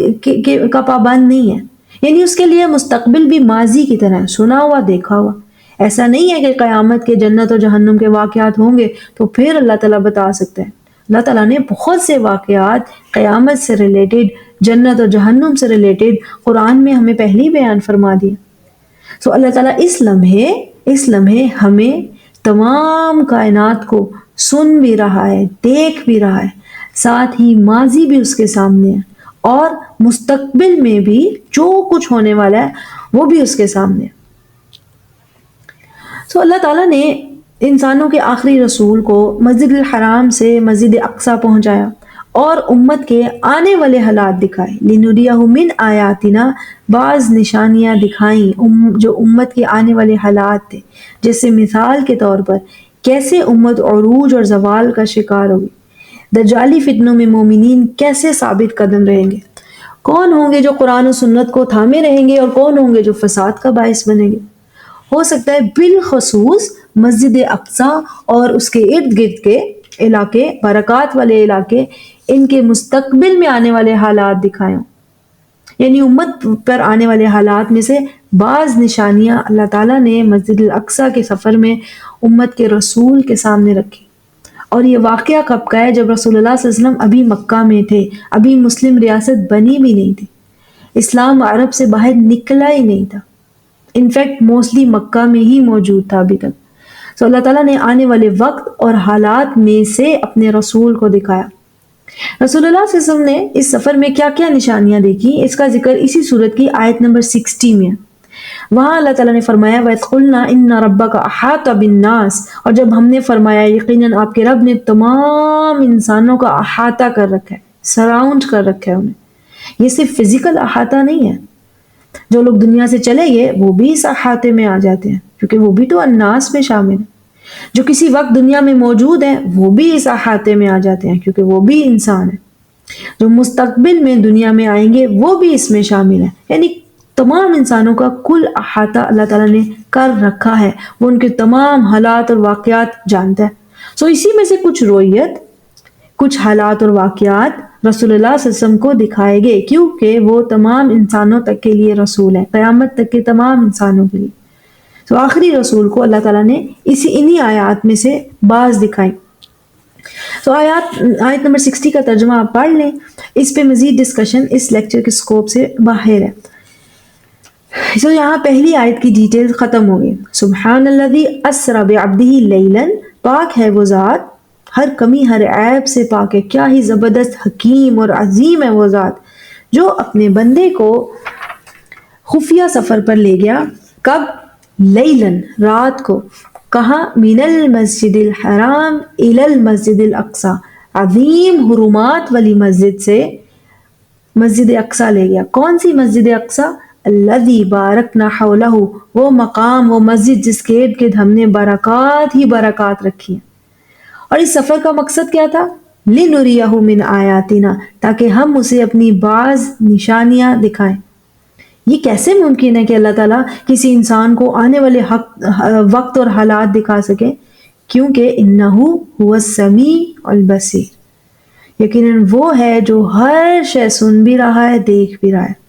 کا پابند نہیں ہے. یعنی اس کے لیے مستقبل بھی ماضی کی طرح ہے، سنا ہوا دیکھا ہوا. ایسا نہیں ہے کہ قیامت کے جنت اور جہنم کے واقعات ہوں گے تو پھر اللہ تعالیٰ بتا سکتے ہیں. اللہ تعالیٰ نے بہت سے واقعات قیامت سے ریلیٹڈ، جنت اور جہنم سے ریلیٹڈ قرآن میں ہمیں پہلے ہی بیان فرما دیا. سو اللہ تعالیٰ اس لمحے ہمیں تمام کائنات کو سن بھی رہا ہے، دیکھ بھی رہا ہے، ساتھ ہی ماضی بھی اس کے سامنے ہے اور مستقبل میں بھی جو کچھ ہونے والا ہے وہ بھی اس کے سامنے ہے. سو اللہ تعالیٰ نے انسانوں کے آخری رسول کو مسجد الحرام سے مسجد اقصی پہنچایا اور امت کے آنے والے حالات دکھائے. لِنُرِيَهُ مِنْ آیاتنا، بعض نشانیاں دکھائیں جو امت کے آنے والے حالات تھے. جیسے مثال کے طور پر کیسے امت عروج اور زوال کا شکار ہوگی، دجالی فتنوں میں مومنین کیسے ثابت قدم رہیں گے، کون ہوں گے جو قرآن و سنت کو تھامے رہیں گے اور کون ہوں گے جو فساد کا باعث بنیں گے. ہو سکتا ہے بالخصوص مسجد اقصی اور اس کے ارد گرد کے علاقے، برکات والے علاقے، ان کے مستقبل میں آنے والے حالات دکھائیں. یعنی امت پر آنے والے حالات میں سے بعض نشانیاں اللہ تعالیٰ نے مسجد الاقصی کے سفر میں امت کے رسول کے سامنے رکھی. اور یہ واقعہ کب کا ہے؟ جب رسول اللہ صلی اللہ علیہ وسلم ابھی مکہ میں تھے، ابھی مسلم ریاست بنی بھی نہیں تھی، اسلام عرب سے باہر نکلا ہی نہیں تھا. انفیکٹ موسٹلی مکہ میں ہی موجود تھا ابھی تک. سو اللہ تعالیٰ نے آنے والے وقت اور حالات میں سے اپنے رسول کو دکھایا. رسول اللہ صلی اللہ علیہ وسلم نے اس سفر میں کیا کیا نشانیاں دیکھی، اس کا ذکر اسی سورت کی آیت نمبر 60 میں ہے. وہاں اللہ تعالیٰ نے فرمایا وَإِذْ قُلْنَا إِنَّ رَبَّكَ أَحَاطَ بِالنَّاسِ، اور جب ہم نے فرمایا یقیناً آپ کے رب نے تمام انسانوں کا احاطہ کر رکھا ہے، سراؤنڈ کر رکھا ہے انہیں. یہ صرف فزیکل احاطہ نہیں ہے، جو لوگ دنیا سے چلے گئے وہ بھی اس احاطے میں آ جاتے ہیں کیونکہ وہ بھی تو الناس میں شامل ہیں. جو کسی وقت دنیا میں موجود ہیں وہ بھی اس احاطے میں آ جاتے ہیں کیونکہ وہ بھی انسان ہیں. جو مستقبل میں دنیا میں آئیں گے وہ بھی اس میں شامل ہیں. یعنی تمام انسانوں کا کل احاطہ اللہ تعالیٰ نے کر رکھا ہے، وہ ان کے تمام حالات اور واقعات جانتا ہے. سو اسی میں سے کچھ رویت، کچھ حالات اور واقعات رسول اللہ صلی اللہ علیہ وسلم کو دکھائے گئے کیونکہ وہ تمام انسانوں تک کے لیے رسول ہے، قیامت تک کے تمام انسانوں کے لیے. تو آخری رسول کو اللہ تعالیٰ نے انہی آیات میں سے بعض دکھائیں. تو آیت نمبر 60 کا ترجمہ آپ پڑھ لیں، اس پہ مزید ڈسکشن اس لیکچر کے سکوپ سے باہر ہے. تو یہاں پہلی آیت کی ڈیٹیل ختم ہو گئی. سبحان الذی اسری بعبدہ لیلا، پاک ہے وہ ذات، ہر کمی ہر عیب سے پاک ہے. کیا ہی زبردست حکیم اور عظیم ہے وہ ذات جو اپنے بندے کو خفیہ سفر پر لے گیا. کب؟ لیلن، رات کو. کہاں؟ من المسجد الحرام الی المسجد الاقصی، عظیم حرمات والی مسجد سے مسجد اقصی لے گیا. کون سی مسجد اقصی؟ الذی بارکنا حولہ، وہ مقام، وہ مسجد جس کے ارد گرد ہم نے برکات ہی برکات رکھی ہیں. اور اس سفر کا مقصد کیا تھا؟ لِنُرِيَهُ مِنْ آیاتنا، تاکہ ہم اسے اپنی بعض نشانیاں دکھائیں. یہ کیسے ممکن ہے کہ اللہ تعالیٰ کسی انسان کو آنے والے وقت اور حالات دکھا سکے؟ کیونکہ اِنَّهُ هُوَ السَّمِيعُ الْبَصِيرُ، یقیناً وہ ہے جو ہر شے سن بھی رہا ہے، دیکھ بھی رہا ہے.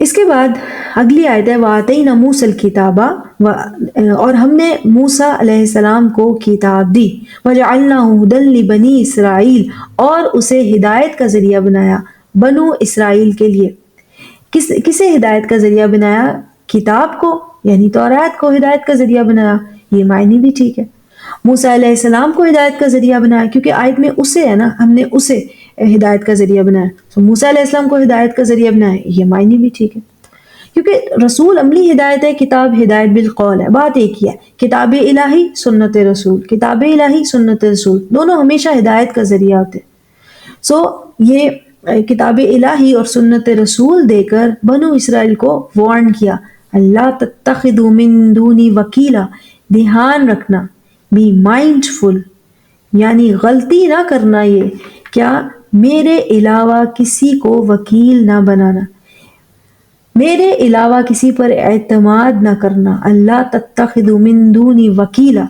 اس کے بعد اگلی آیت ہے وَآتَيْنَا مُوسَى الْكِتَابَ، اور ہم نے موسیٰ علیہ السلام کو کتاب دی. وَجَعَلْنَاهُ هُدًى لِبَنِي إِسْرَائِيل، اور اسے ہدایت کا ذریعہ بنایا بنو اسرائیل کے لیے. کسے ہدایت کا ذریعہ بنایا؟ کتاب کو، یعنی تورات کو ہدایت کا ذریعہ بنایا. یہ معنی بھی ٹھیک ہے. موسیٰ علیہ السلام کو ہدایت کا ذریعہ بنایا کیونکہ آیت میں اسے ہے نا، ہم نے اسے ہدایت کا ذریعہ بنایا. تو موسیٰ علیہ السلام کو ہدایت کا ذریعہ بنایا، یہ معنی بھی ٹھیک ہے کیونکہ رسول عملی ہدایت ہے، کتاب ہدایت بالقول ہے. بات ایک ہی ہے، کتاب الہی، سنت رسول. کتاب الہی، سنت رسول دونوں ہمیشہ ہدایت کا ذریعہ ہوتے. سو یہ کتاب الہی اور سنت رسول دے کر بنو اسرائیل کو وارن کیا، اللہ تتخذوا من دونی وکیلا، دھیان رکھنا، بی مائنڈ فل یعنی غلطی نہ کرنا، یہ کیا میرے علاوہ کسی کو وکیل نہ بنانا، میرے علاوہ کسی پر اعتماد نہ کرنا، اللہ تتخذوا من دونی وکیلا۔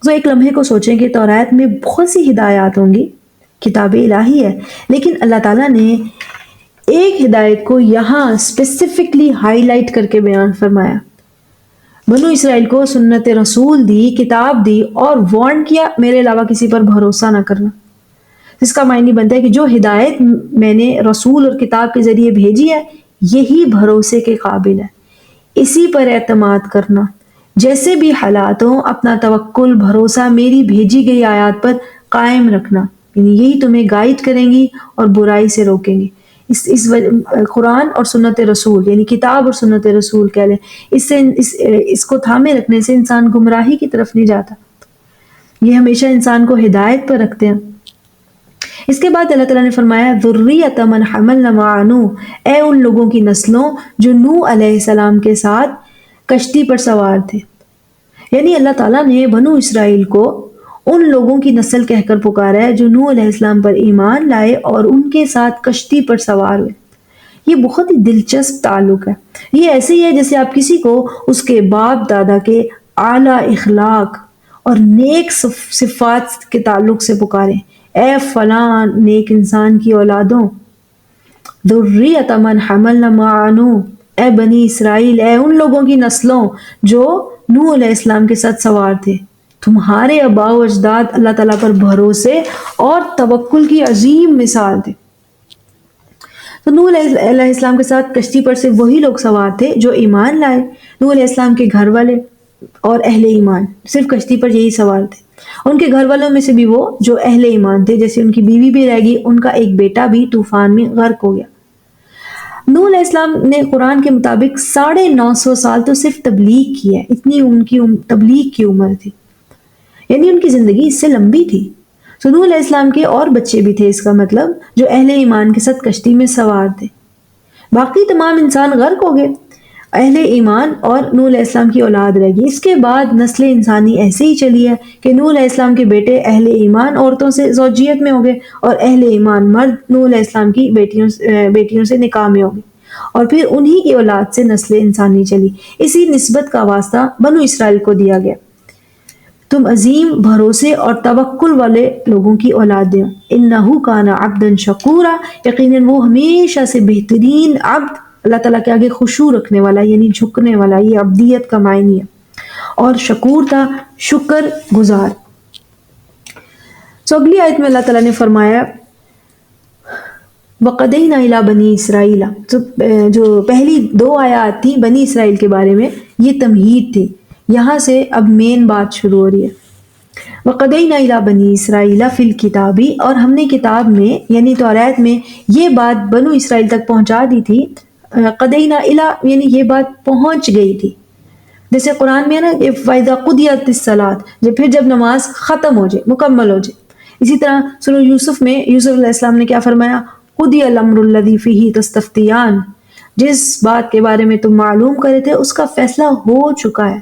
تو ایک لمحے کو سوچیں کہ توریت میں بہت سی ہدایات ہوں گی، کتاب الہی ہے، لیکن اللہ تعالیٰ نے ایک ہدایت کو یہاں اسپیسیفکلی ہائی لائٹ کر کے بیان فرمایا۔ بنو اسرائیل کو سنت رسول دی، کتاب دی اور وارن کیا میرے علاوہ کسی پر بھروسہ نہ کرنا، جس کا معنی بنتا ہے کہ جو ہدایت میں نے رسول اور کتاب کے ذریعے بھیجی ہے یہی بھروسے کے قابل ہے، اسی پر اعتماد کرنا، جیسے بھی حالات ہوں اپنا توکل بھروسہ میری بھیجی گئی آیات پر قائم رکھنا، یعنی یہی تمہیں گائیڈ کریں گی اور برائی سے روکیں گی۔ قرآن اور سنت رسول یعنی کتاب اور سنت رسول کہہ لیں، اس کو تھامے رکھنے سے انسان گمراہی کی طرف نہیں جاتا، یہ ہمیشہ انسان کو ہدایت پر رکھتے ہیں۔ اس کے بعد اللہ تعالیٰ نے فرمایا ذریۃ من حملنا مع نوح، اے ان لوگوں کی نسلوں جو نوح علیہ السلام کے ساتھ کشتی پر سوار تھے، یعنی اللہ تعالیٰ نے بنو اسرائیل کو ان لوگوں کی نسل کہہ کر پکارا ہے جو نوح علیہ السلام پر ایمان لائے اور ان کے ساتھ کشتی پر سوار ہوئے۔ یہ بہت ہی دلچسپ تعلق ہے، یہ ایسے ہی ہے جیسے آپ کسی کو اس کے باپ دادا کے اعلیٰ اخلاق اور نیک صفات کے تعلق سے پکاریں، اے فلاں نیک انسان کی اولادوں، ذریۃ من حملنا مع نوح، اے بنی اسرائیل، اے ان لوگوں کی نسلوں جو نوح علیہ السلام کے ساتھ سوار تھے، تمہارے آباء و اجداد اللہ تعالیٰ پر بھروسے اور توکل کی عظیم مثال تھے۔ تو نوح علیہ السلام کے ساتھ کشتی پر صرف وہی لوگ سوار تھے جو ایمان لائے، نوح علیہ السلام کے گھر والے اور اہل ایمان صرف کشتی پر یہی سوار تھے، ان کے گھر والوں میں سے بھی وہ جو اہل ایمان تھے، جیسے ان کی بیوی بھی رہ گئی، ان کا ایک بیٹا بھی طوفان میں غرق ہو گیا۔ نوح علیہ السلام نے قرآن کے مطابق 950 سال تو صرف تبلیغ کی ہے، اتنی ان کی تبلیغ کی عمر تھی، یعنی ان کی زندگی اس سے لمبی تھی۔ تو نوح علیہ السلام کے اور بچے بھی تھے، اس کا مطلب جو اہل ایمان کے ساتھ کشتی میں سوار تھے، باقی تمام انسان غرق ہو گئے، اہل ایمان اور نوح علیہ السلام کی اولاد رہ گئی۔ اس کے بعد نسل انسانی ایسے ہی چلی ہے کہ نوح علیہ السلام کے بیٹے اہل ایمان عورتوں سے زوجیت میں ہو گئے اور اہل ایمان مرد نوح علیہ السلام کی بیٹیوں سے نکاح میں ہو گئے، اور پھر انہی کی اولاد سے نسل انسانی چلی۔ اسی نسبت کا واسطہ بنو اسرائیل کو دیا گیا، تم عظیم بھروسے اور توکل والے لوگوں کی اولادیں، انہ کان عبدا شکورا، یقیناً وہ ہمیشہ سے بہترین عبد، اللہ تعالیٰ کے آگے خشوع رکھنے والا یعنی جھکنے والا، یہ عبدیت کا معنی ہے، اور شکور تھا، شکر گزار۔ تو اگلی آیت میں اللہ تعالیٰ نے فرمایا وَقَدَيْنَا إِلَى بَنِي إِسْرَائِيلَ، تو جو پہلی 2 آیات تھیں بنی اسرائیل کے بارے میں، یہ تمہید تھی، یہاں سے اب مین بات شروع ہو رہی ہے۔ وَقَدَيْنَا إِلَى بَنِي إِسْرَائِيلَ فِي الْكِتَابِ، اور ہم نے کتاب میں یعنی توریت میں یہ بات بنو اسرائیل تک پہنچا دی تھی، قَدَيْنَا إِلَى یعنی یہ بات پہنچ گئی تھی، جیسے قرآن میں ہے نا کہ فَإِذَا قُضِيَتِ الصَّلَاةُ، پھر جب نماز ختم ہو جائے، مکمل ہو جائے۔ اسی طرح سورہ یوسف میں یوسف علیہ السلام نے کیا فرمایا، قُضِيَ الْأَمْرُ الَّذِي فِيهِ تَسْتَفْتِيَانِ، جس بات کے بارے میں تم معلوم کرے تھے اس کا فیصلہ ہو چکا ہے۔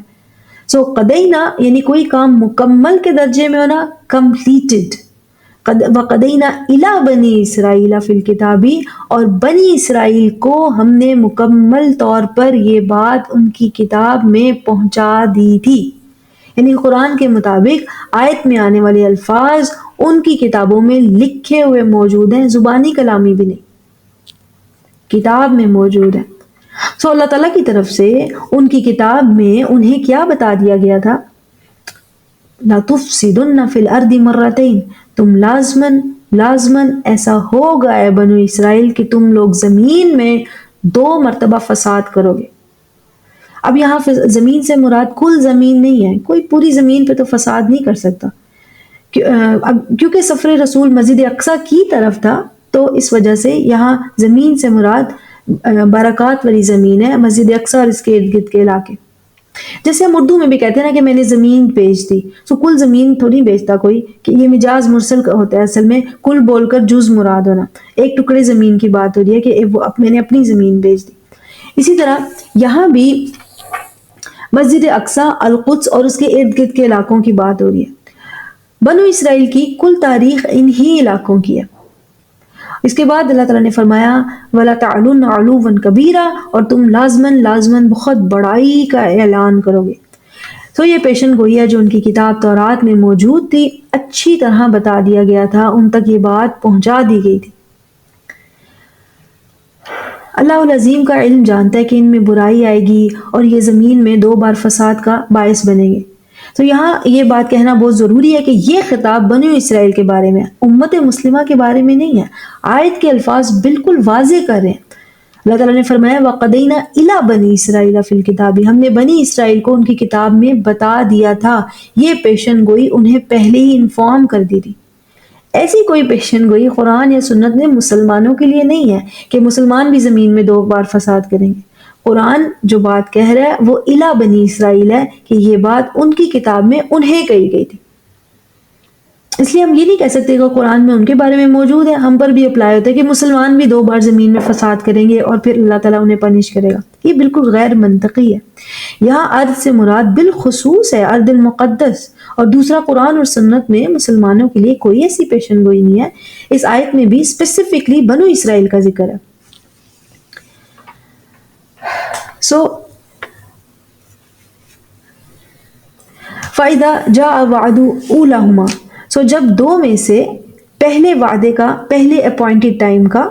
سو قدینا یعنی کوئی کام مکمل کے درجے میں ہونا، کمپلیٹڈ۔ وقدینا الی بنی اسرائیل فی الکتاب، اور بنی اسرائیل کو ہم نے مکمل طور پر یہ بات ان کی کتاب میں پہنچا دی تھی، یعنی قرآن کے مطابق آیت میں آنے والے الفاظ ان کی کتابوں میں لکھے ہوئے موجود ہیں، زبانی کلامی بھی نہیں، کتاب میں موجود ہیں۔ سو اللہ تعالیٰ کی طرف سے ان کی کتاب میں انہیں کیا بتا دیا گیا تھا، لَتُفْسِدُنَّ فِي الْأَرْضِ مَرَّتَيْنِ، تم لازماً ایسا ہوگا اے بنو اسرائیل کہ تم لوگ زمین میں 2 مرتبہ فساد کرو گے۔ اب یہاں زمین سے مراد کل زمین نہیں ہے، کوئی پوری زمین پہ تو فساد نہیں کر سکتا، کیونکہ سفر رسول مسجد اقصی کی طرف تھا، تو اس وجہ سے یہاں زمین سے مراد برکات والی زمین ہے، مسجد اقصی اور اس کے ارد گرد کے علاقے۔ جیسے ہم اردو میں بھی کہتے ہیں نا کہ میں نے زمین بیچ دی، تو کل زمین تھوڑی بیچتا کوئی، کہ یہ مجاز مرسل ہوتا ہے، اصل میں کل بول کر جز مراد ہونا، ایک ٹکڑے زمین کی بات ہو رہی ہے کہ میں نے اپنی زمین بیچ دی۔ اسی طرح یہاں بھی مسجد اقصی، القدس اور اس کے ارد گرد کے علاقوں کی بات ہو رہی ہے۔ بنو اسرائیل کی کل تاریخ انہی علاقوں کی ہے۔ اس کے بعد اللہ تعالیٰ نے فرمایا وَلَا تَعْلُنَّ عُلُوًّا كَبِيرًا، اور تم لازماً بہت بڑائی کا اعلان کرو گے۔ تو یہ پیشن گوئی ہے جو ان کی کتاب تورات میں موجود تھی، اچھی طرح بتا دیا گیا تھا، ان تک یہ بات پہنچا دی گئی تھی۔ اللہ العظیم کا علم جانتا ہے کہ ان میں برائی آئے گی اور یہ زمین میں 2 بار فساد کا باعث بنیں گے۔ تو یہاں یہ بات کہنا بہت ضروری ہے کہ یہ خطاب بنو اسرائیل کے بارے میں، امت مسلمہ کے بارے میں نہیں ہے۔ آیت کے الفاظ بالکل واضح کر رہے ہیں۔ اللہ تعالیٰ نے فرمایا وَقَضَيْنَا إِلَىٰ بَنِي إِسْرَائِيلَ فِي الْكِتَابِ، ہم نے بنی اسرائیل کو ان کی کتاب میں بتا دیا تھا۔ یہ پیشن گوئی انہیں پہلے ہی انفارم کر دی تھی۔ ایسی کوئی پیشن گوئی قرآن یا سنت میں مسلمانوں کے لیے نہیں ہے کہ مسلمان بھی زمین میں 2 بار فساد کریں گے۔ قرآن جو بات کہہ رہا ہے وہ الا بنی اسرائیل ہے کہ یہ بات ان کی کتاب میں انہیں کہی گئی تھی۔ اس لیے ہم یہ نہیں کہہ سکتے کہ قرآن میں ان کے بارے میں موجود ہے، ہم پر بھی اپلائی ہوتا ہے کہ مسلمان بھی 2 بار زمین میں فساد کریں گے اور پھر اللہ تعالیٰ انہیں پنش کرے گا۔ یہ بالکل غیر منطقی ہے۔ یہاں ارض سے مراد بالخصوص ہے ارض المقدس، اور دوسرا قرآن اور سنت میں مسلمانوں کے لیے کوئی ایسی پیشن گوئی نہیں ہے۔ اس آیت میں بھی اسپیسیفکلی بنو اسرائیل کا ذکر ہے۔ فَإِذَا جَاءَ وَعْدُ أُولَاهُمَا، جب 2 میں سے پہلے وعدے کا، پہلے اپوائنٹڈ ٹائم کا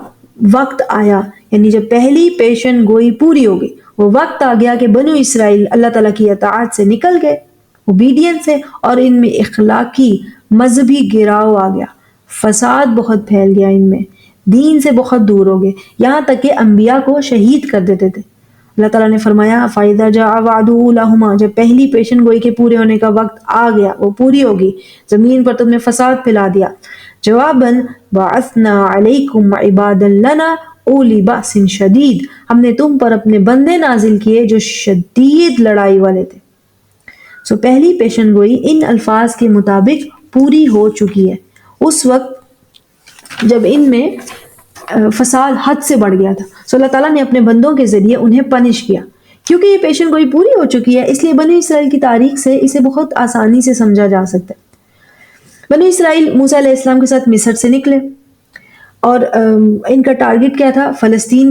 وقت آیا، یعنی جب پہلی پیشن گوئی پوری ہو گئی، وہ وقت آ گیا کہ بنو اسرائیل اللہ تعالیٰ کی اطاعت سے نکل گئے، اوبیڈینس سے، اور ان میں اخلاقی مذہبی گراؤ آ گیا، فساد بہت پھیل گیا، ان میں دین سے بہت دور ہو گئے، یہاں تک کہ انبیاء کو شہید کر دیتے تھے۔ اللہ تعالیٰ نے فرمایا فَإِذَا جَاءَ وَعْدُ أُولَاهُمَا، جب پہلی پیشن گوئی کے پورے ہونے کا وقت آ گیا، وہ پوری ہوگی، زمین پر تم نے فساد پھیلا دیا، جواباً بَعَثْنَا عَلَيْكُمْ عِبَادًا لَنَا أُولِي بَأْسٍ شَدِيدٍ، ہم نے تم پر اپنے بندے نازل کیے جو شدید لڑائی والے تھے۔ پہلی پیشن گوئی ان الفاظ کے مطابق پوری ہو چکی ہے، اس وقت جب ان میں فساد حد سے بڑھ گیا تھا۔ اللہ تعالیٰ نے اپنے بندوں کے ذریعے انہیں پنش کیا۔ کیونکہ یہ پیشن گوئی پوری ہو چکی ہے، اس لیے بنی اسرائیل کی تاریخ سے اسے بہت آسانی سے سمجھا جا سکتا ہے۔ بنی اسرائیل موسیٰ علیہ السلام کے ساتھ مصر سے نکلے، اور ان کا ٹارگٹ کیا تھا؟ فلسطین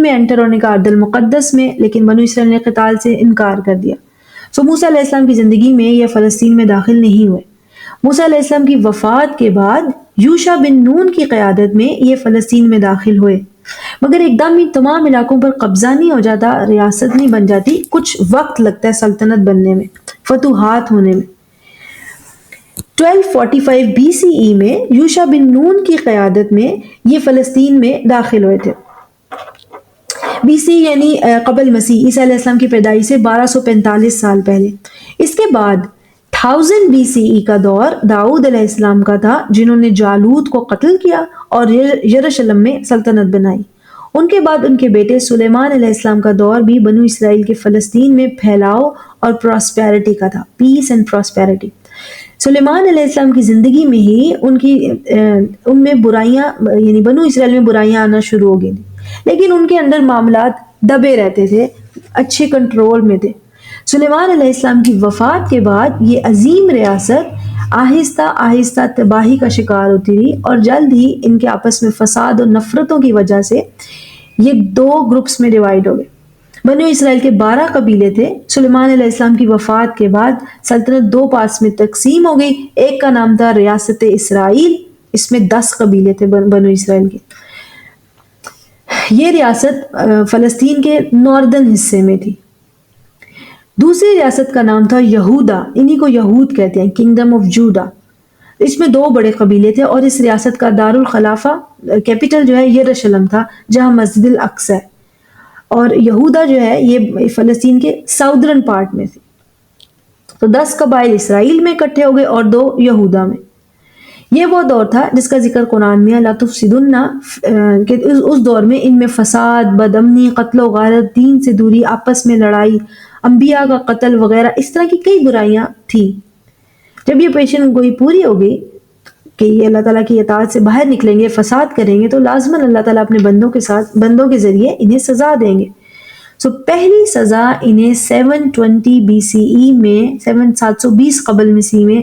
میں انٹر ہونے کا، ارض المقدس میں، لیکن بنی اسرائیل نے قتال سے انکار کر دیا۔ موسیٰ علیہ السلام کی زندگی میں یہ فلسطین میں داخل نہیں ہوئے۔ موسیٰ علیہ السلام کی وفات کے بعد یوشع بن نون کی قیادت میں یہ فلسطین میں داخل ہوئے، مگر ایک دم ہی تمام علاقوں پر قبضہ نہیں ہو جاتا، ریاست نہیں بن جاتی، کچھ وقت لگتا ہے سلطنت بننے میں، فتوحات ہونے میں۔ 1245 BCE میں یوشع بن نون کی قیادت میں یہ فلسطین میں داخل ہوئے تھے۔ BC یعنی قبل مسیح، عیسیٰ علیہ السلام کی پیدائش سے 1245 سال پہلے۔ اس کے بعد 1000 BCE کا دور داؤد علیہ السلام کا تھا، جنہوں نے جالوت کو قتل کیا اور یروشلم میں سلطنت بنائی۔ ان کے بعد ان کے بیٹے سلیمان علیہ السلام کا دور بھی بنو اسرائیل کے فلسطین میں پھیلاؤ اور پراسپیرٹی کا تھا، پیس اینڈ پراسپیرٹی۔ سلیمان علیہ السلام کی زندگی میں ہی ان میں برائیاں، یعنی بنو اسرائیل میں برائیاں آنا شروع ہو گئی تھی، لیکن ان کے اندر معاملات دبے رہتے تھے، اچھے کنٹرول میں تھے۔ سلیمان علیہ السلام کی وفات کے بعد یہ عظیم ریاست آہستہ آہستہ تباہی کا شکار ہوتی رہی، اور جلد ہی ان کے آپس میں فساد اور نفرتوں کی وجہ سے یہ 2 گروپس میں ڈیوائیڈ ہو گئے۔ بنو اسرائیل کے 12 قبیلے تھے۔ سلیمان علیہ السلام کی وفات کے بعد سلطنت 2 پارٹس میں تقسیم ہو گئی۔ ایک کا نام تھا ریاست اسرائیل، اس میں 10 قبیلے تھے بنو اسرائیل کے۔ یہ ریاست فلسطین کے ناردرن حصے میں تھی۔ دوسری ریاست کا نام تھا یہودا، انہی کو یہود کہتے ہیں، کنگڈم آف جوڈا۔ اس میں 2 بڑے قبیلے تھے، اور اس ریاست کا دارالخلافہ، کیپٹل جو ہے یروشلم تھا، جہاں مسجد الاقصی ہے، اور یہودا جو ہے یہ فلسطین کے ساؤدرن پارٹ میں تھی۔ تو 10 قبائل اسرائیل میں اکٹھے ہو گئے اور 2 یہودا میں۔ یہ وہ دور تھا جس کا ذکر قرآن میں لا تفسدن، کہ اس دور میں ان میں فساد، بدامنی، قتل و غارت، دین سے دوری، آپس میں لڑائی، انبیاء کا قتل وغیرہ، اس طرح کی کئی برائیاں تھیں۔ جب یہ پیشن گوئی پوری ہو گئی کہ یہ اللہ تعالیٰ کی اطاعت سے باہر نکلیں گے، فساد کریں گے، تو لازماً اللہ تعالیٰ اپنے بندوں کے ذریعے انہیں سزا دیں گے۔ پہلی سزا انہیں 720 BCE میں، 720 قبل مسیح میں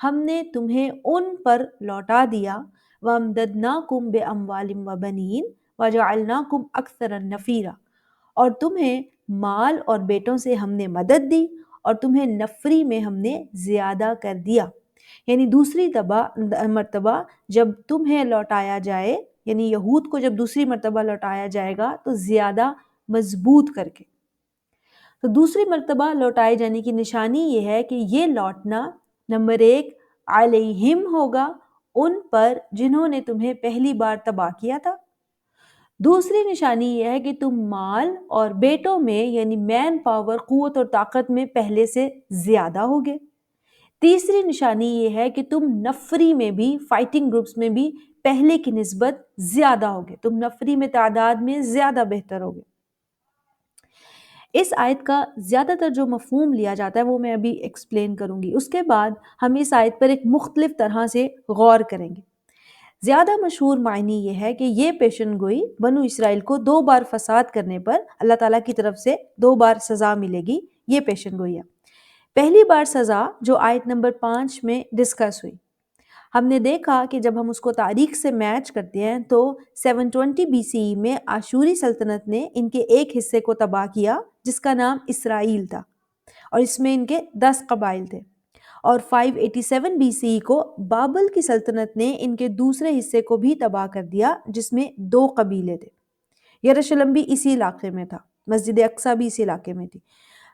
ہم نے تمہیں ان پر لوٹا دیا، وَأَمْدَدْنَاكُمْ بِأَمْوَالٍ وَبَنِينَ وَجَعَلْنَاكُمْ أَكْثَرَ نَفِيرًا، اور تمہیں مال اور بیٹوں سے ہم نے مدد دی اور تمہیں نفری میں ہم نے زیادہ کر دیا۔ یعنی دوسری مرتبہ جب تمہیں لوٹایا جائے، یعنی یہود کو جب دوسری مرتبہ لوٹایا جائے گا تو زیادہ مضبوط کر کے۔ تو دوسری مرتبہ لوٹائے جانے کی نشانی یہ ہے کہ یہ لوٹنا نمبر 1 علیہم ہوگا، ان پر جنہوں نے تمہیں پہلی بار تباہ کیا تھا۔ دوسری نشانی یہ ہے کہ تم مال اور بیٹوں میں یعنی مین پاور، قوت اور طاقت میں پہلے سے زیادہ ہوگے۔ تیسری نشانی یہ ہے کہ تم نفری میں بھی، فائٹنگ گروپس میں بھی پہلے کی نسبت زیادہ ہوگے، تم نفری میں تعداد میں زیادہ بہتر ہوگے۔ اس آیت کا زیادہ تر جو مفہوم لیا جاتا ہے وہ میں ابھی ایکسپلین کروں گی، اس کے بعد ہم اس آیت پر ایک مختلف طرح سے غور کریں گے۔ زیادہ مشہور معنی یہ ہے کہ یہ پیشن گوئی بنو اسرائیل کو 2 بار فساد کرنے پر اللہ تعالیٰ کی طرف سے 2 بار سزا ملے گی، یہ پیشن گوئی ہے۔ پہلی بار سزا جو آیت نمبر 5 میں ڈسکس ہوئی، ہم نے دیکھا کہ جب ہم اس کو تاریخ سے میچ کرتے ہیں تو 720 BCE میں آشوری سلطنت نے ان کے ایک حصے کو تباہ کیا جس کا نام اسرائیل تھا، اور اس میں ان کے 10 قبائل تھے، اور 587 BCE کو بابل کی سلطنت نے ان کے دوسرے حصے کو بھی تباہ کر دیا جس میں 2 قبیلے تھے۔ یروشلم بھی اسی علاقے میں تھا، مسجد اقصیٰ بھی اسی علاقے میں تھی۔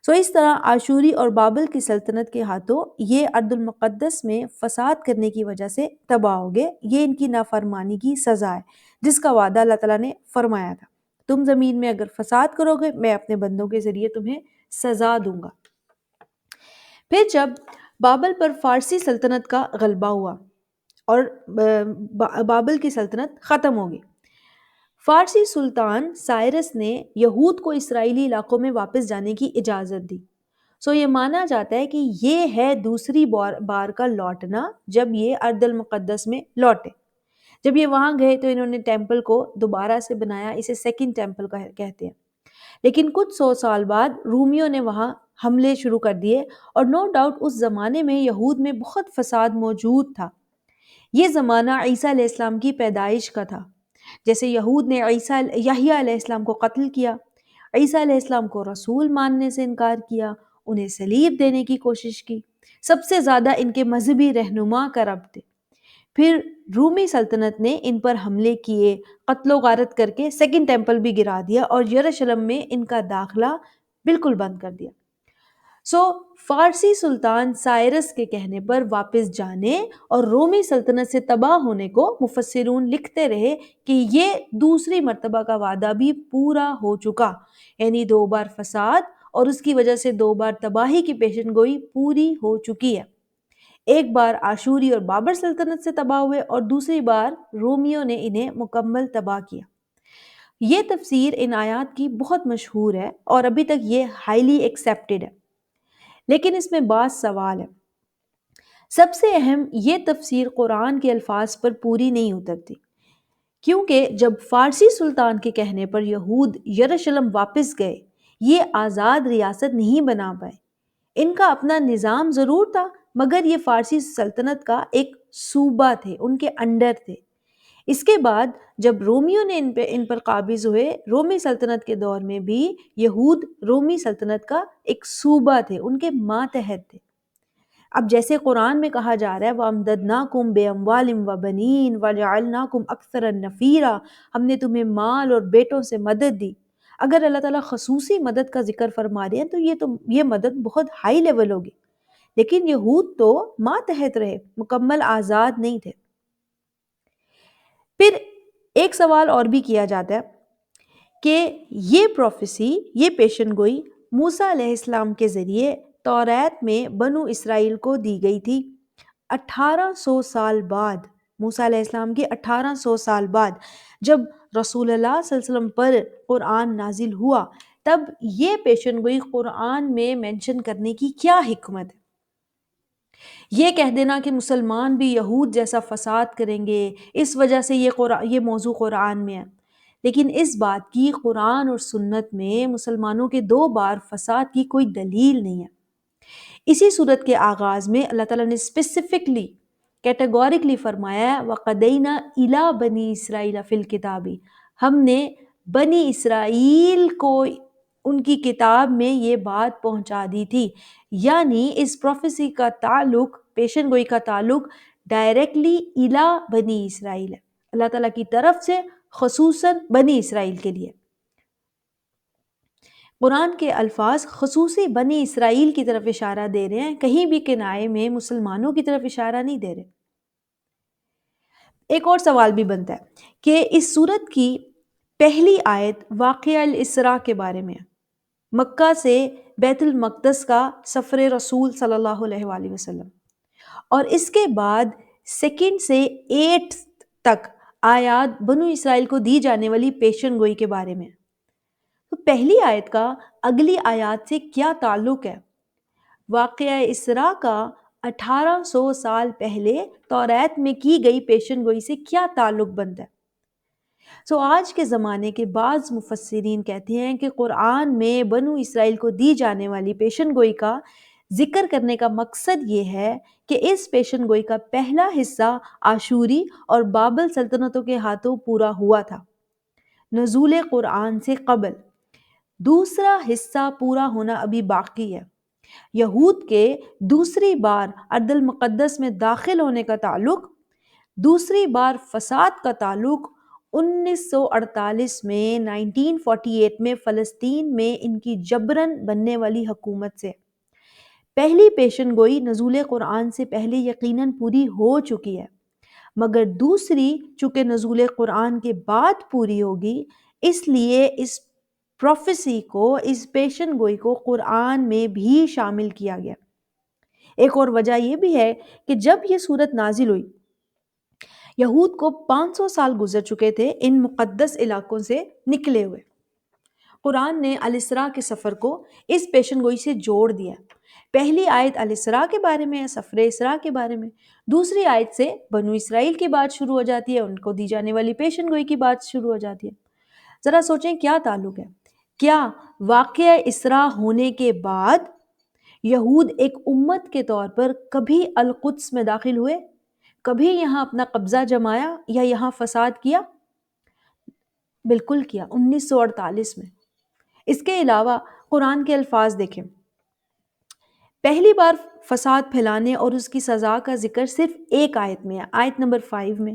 اس طرح آشوری اور بابل کی سلطنت کے ہاتھوں یہ ارض المقدس میں فساد کرنے کی وجہ سے تباہ ہو گئے۔ یہ ان کی نافرمانی کی سزا ہے جس کا وعدہ اللہ تعالیٰ نے فرمایا تھا، تم زمین میں اگر فساد کرو گے میں اپنے بندوں کے ذریعے تمہیں سزا دوں گا۔ پھر جب بابل پر فارسی سلطنت کا غلبہ ہوا اور بابل کی سلطنت ختم ہو گئی، فارسی سلطان سائرس نے یہود کو اسرائیلی علاقوں میں واپس جانے کی اجازت دی۔ یہ مانا جاتا ہے کہ یہ ہے دوسری بار کا لوٹنا جب یہ ارض المقدس میں لوٹے۔ جب یہ وہاں گئے تو انہوں نے ٹیمپل کو دوبارہ سے بنایا، اسے سیکنڈ ٹیمپل کہتے ہیں۔ لیکن کچھ 100 سال بعد رومیوں نے وہاں حملے شروع کر دیے، اور نو ڈاؤٹ اس زمانے میں یہود میں بہت فساد موجود تھا۔ یہ زمانہ عیسیٰ علیہ السلام کی پیدائش کا تھا۔ جیسے یہود نے یحییٰ علیہ السلام کو قتل کیا، عیسیٰ علیہ السلام کو رسول ماننے سے انکار کیا، انہیں صلیب دینے کی کوشش کی، سب سے زیادہ ان کے مذہبی رہنما کرپٹ تھے۔ پھر رومی سلطنت نے ان پر حملے کیے، قتل و غارت کر کے سیکنڈ ٹیمپل بھی گرا دیا اور یروشلم میں ان کا داخلہ بالکل بند کر دیا۔ فارسی سلطان سائرس کے کہنے پر واپس جانے اور رومی سلطنت سے تباہ ہونے کو مفسرون لکھتے رہے کہ یہ دوسری مرتبہ کا وعدہ بھی پورا ہو چکا، یعنی 2 بار فساد اور اس کی وجہ سے 2 بار تباہی کی پیشن گوئی پوری ہو چکی ہے۔ ایک بار آشوری اور بابر سلطنت سے تباہ ہوئے اور دوسری بار رومیوں نے انہیں مکمل تباہ کیا۔ یہ تفسیر ان آیات کی بہت مشہور ہے اور ابھی تک یہ ہائیلی ایکسیپٹڈ ہے، لیکن اس میں بعض سوال ہے۔ سب سے اہم، یہ تفسیر قرآن کے الفاظ پر پوری نہیں اترتی، کیونکہ جب فارسی سلطان کے کہنے پر یہود یروشلم واپس گئے، یہ آزاد ریاست نہیں بنا پائے۔ ان کا اپنا نظام ضرور تھا مگر یہ فارسی سلطنت کا ایک صوبہ تھے، ان کے انڈر تھے۔ اس کے بعد جب رومیوں نے ان پر قابض ہوئے، رومی سلطنت کے دور میں بھی یہود رومی سلطنت کا ایک صوبہ تھے، ان کے ماتحت تھے۔ اب جیسے قرآن میں کہا جا رہا ہے وَأَمْدَدْنَاكُمْ بِأَمْوَالٍ وَبَنِينَ وَجَعَلْنَاكُمْ أَكْثَرَ نَفِيرًا، ہم نے تمہیں مال اور بیٹوں سے مدد دی۔ اگر اللہ تعالیٰ خصوصی مدد کا ذکر فرما رہے ہیں تو یہ مدد بہت ہائی لیول ہوگی، لیکن یہود تو ماتحت رہے، مکمل آزاد نہیں تھے۔ پھر ایک سوال اور بھی کیا جاتا ہے کہ یہ پروفیسی، یہ پیشن گوئی موسیٰ علیہ السلام کے ذریعے توریت میں بنو اسرائیل کو دی گئی تھی 1800 سال بعد، موسیٰ علیہ السلام کے 1800 سال بعد جب رسول اللہ صلی اللہ علیہ وسلم پر قرآن نازل ہوا، تب یہ پیشن گوئی قرآن میں مینشن کرنے کی کیا حکمت ہے؟ یہ کہہ دینا کہ مسلمان بھی یہود جیسا فساد کریں گے، اس وجہ سے یہ موضوع قرآن میں ہے، لیکن اس بات کی قرآن اور سنت میں مسلمانوں کے 2 بار فساد کی کوئی دلیل نہیں ہے۔ اسی صورت کے آغاز میں اللہ تعالیٰ نے اسپیسیفکلی کیٹیگوریکلی فرمایا ہے وَقَدَيْنَا إِلَىٰ بَنِي إِسْرَائِيلَ فِي الْكِتَابِ، ہم نے بنی اسرائیل کو ان کی کتاب میں یہ بات پہنچا دی تھی. یعنی اس پروفیسی کا تعلق، پیشن گوئی کا تعلق ڈائریکٹلی الا بنی اسرائیل ہے، اللہ تعالیٰ کی طرف سے خصوصاً بنی اسرائیل کے لیے. قرآن کے الفاظ خصوصی بنی اسرائیل کی طرف اشارہ دے رہے ہیں، کہیں بھی کنائے میں مسلمانوں کی طرف اشارہ نہیں دے رہے. ایک اور سوال بھی بنتا ہے کہ اس سورت کی پہلی آیت واقعہ الاسراء کے بارے میں ہے، مکہ سے بیت المقدس کا سفر رسول صلی اللہ علیہ وآلہ وسلم، اور اس کے بعد سیکنڈ سے ایٹ تک آیات بنو اسرائیل کو دی جانے والی پیشن گوئی کے بارے میں. تو پہلی آیت کا اگلی آیات سے کیا تعلق ہے؟ واقعہ اسراء کا 1800 سال پہلے توریت میں کی گئی پیشن گوئی سے کیا تعلق بنتا ہے؟ آج کے زمانے کے بعض مفسرین کہتے ہیں کہ قرآن میں بنو اسرائیل کو دی جانے والی پیشن گوئی کا ذکر کرنے کا مقصد یہ ہے کہ اس پیشن گوئی کا پہلا حصہ آشوری اور بابل سلطنتوں کے ہاتھوں پورا ہوا تھا نزول قرآن سے قبل. دوسرا حصہ پورا ہونا ابھی باقی ہے. یہود کے دوسری بار ارض المقدس میں داخل ہونے کا تعلق، دوسری بار فساد کا تعلق 1948 میں 1948 میں فلسطین میں ان کی جبرن بننے والی حکومت سے. پہلی پیشن گوئی نزول قرآن سے پہلے یقیناً پوری ہو چکی ہے، مگر دوسری چونکہ نزول قرآن کے بعد پوری ہوگی، اس لیے اس پروفیسی کو، اس پیشن گوئی کو قرآن میں بھی شامل کیا گیا. ایک اور وجہ یہ بھی ہے کہ جب یہ صورت نازل ہوئی، یہود کو 500 سال گزر چکے تھے ان مقدس علاقوں سے نکلے ہوئے. قرآن نے الاسراء کے سفر کو اس پیشن گوئی سے جوڑ دیا. پہلی آیت الاسراء کے بارے میں ہے، سفر اسراء کے بارے میں. دوسری آیت سے بنو اسرائیل کی بات شروع ہو جاتی ہے، ان کو دی جانے والی پیشن گوئی کی بات شروع ہو جاتی ہے. ذرا سوچیں کیا تعلق ہے؟ کیا واقعہ اسراء ہونے کے بعد یہود ایک امت کے طور پر کبھی القدس میں داخل ہوئے، کبھی یہاں اپنا قبضہ جمایا یا یہاں فساد کیا؟ بالکل کیا، 1948 میں. اس کے علاوہ قرآن کے الفاظ دیکھیں، پہلی بار فساد پھیلانے اور اس کی سزا کا ذکر صرف ایک آیت میں ہے، آیت نمبر 5 میں.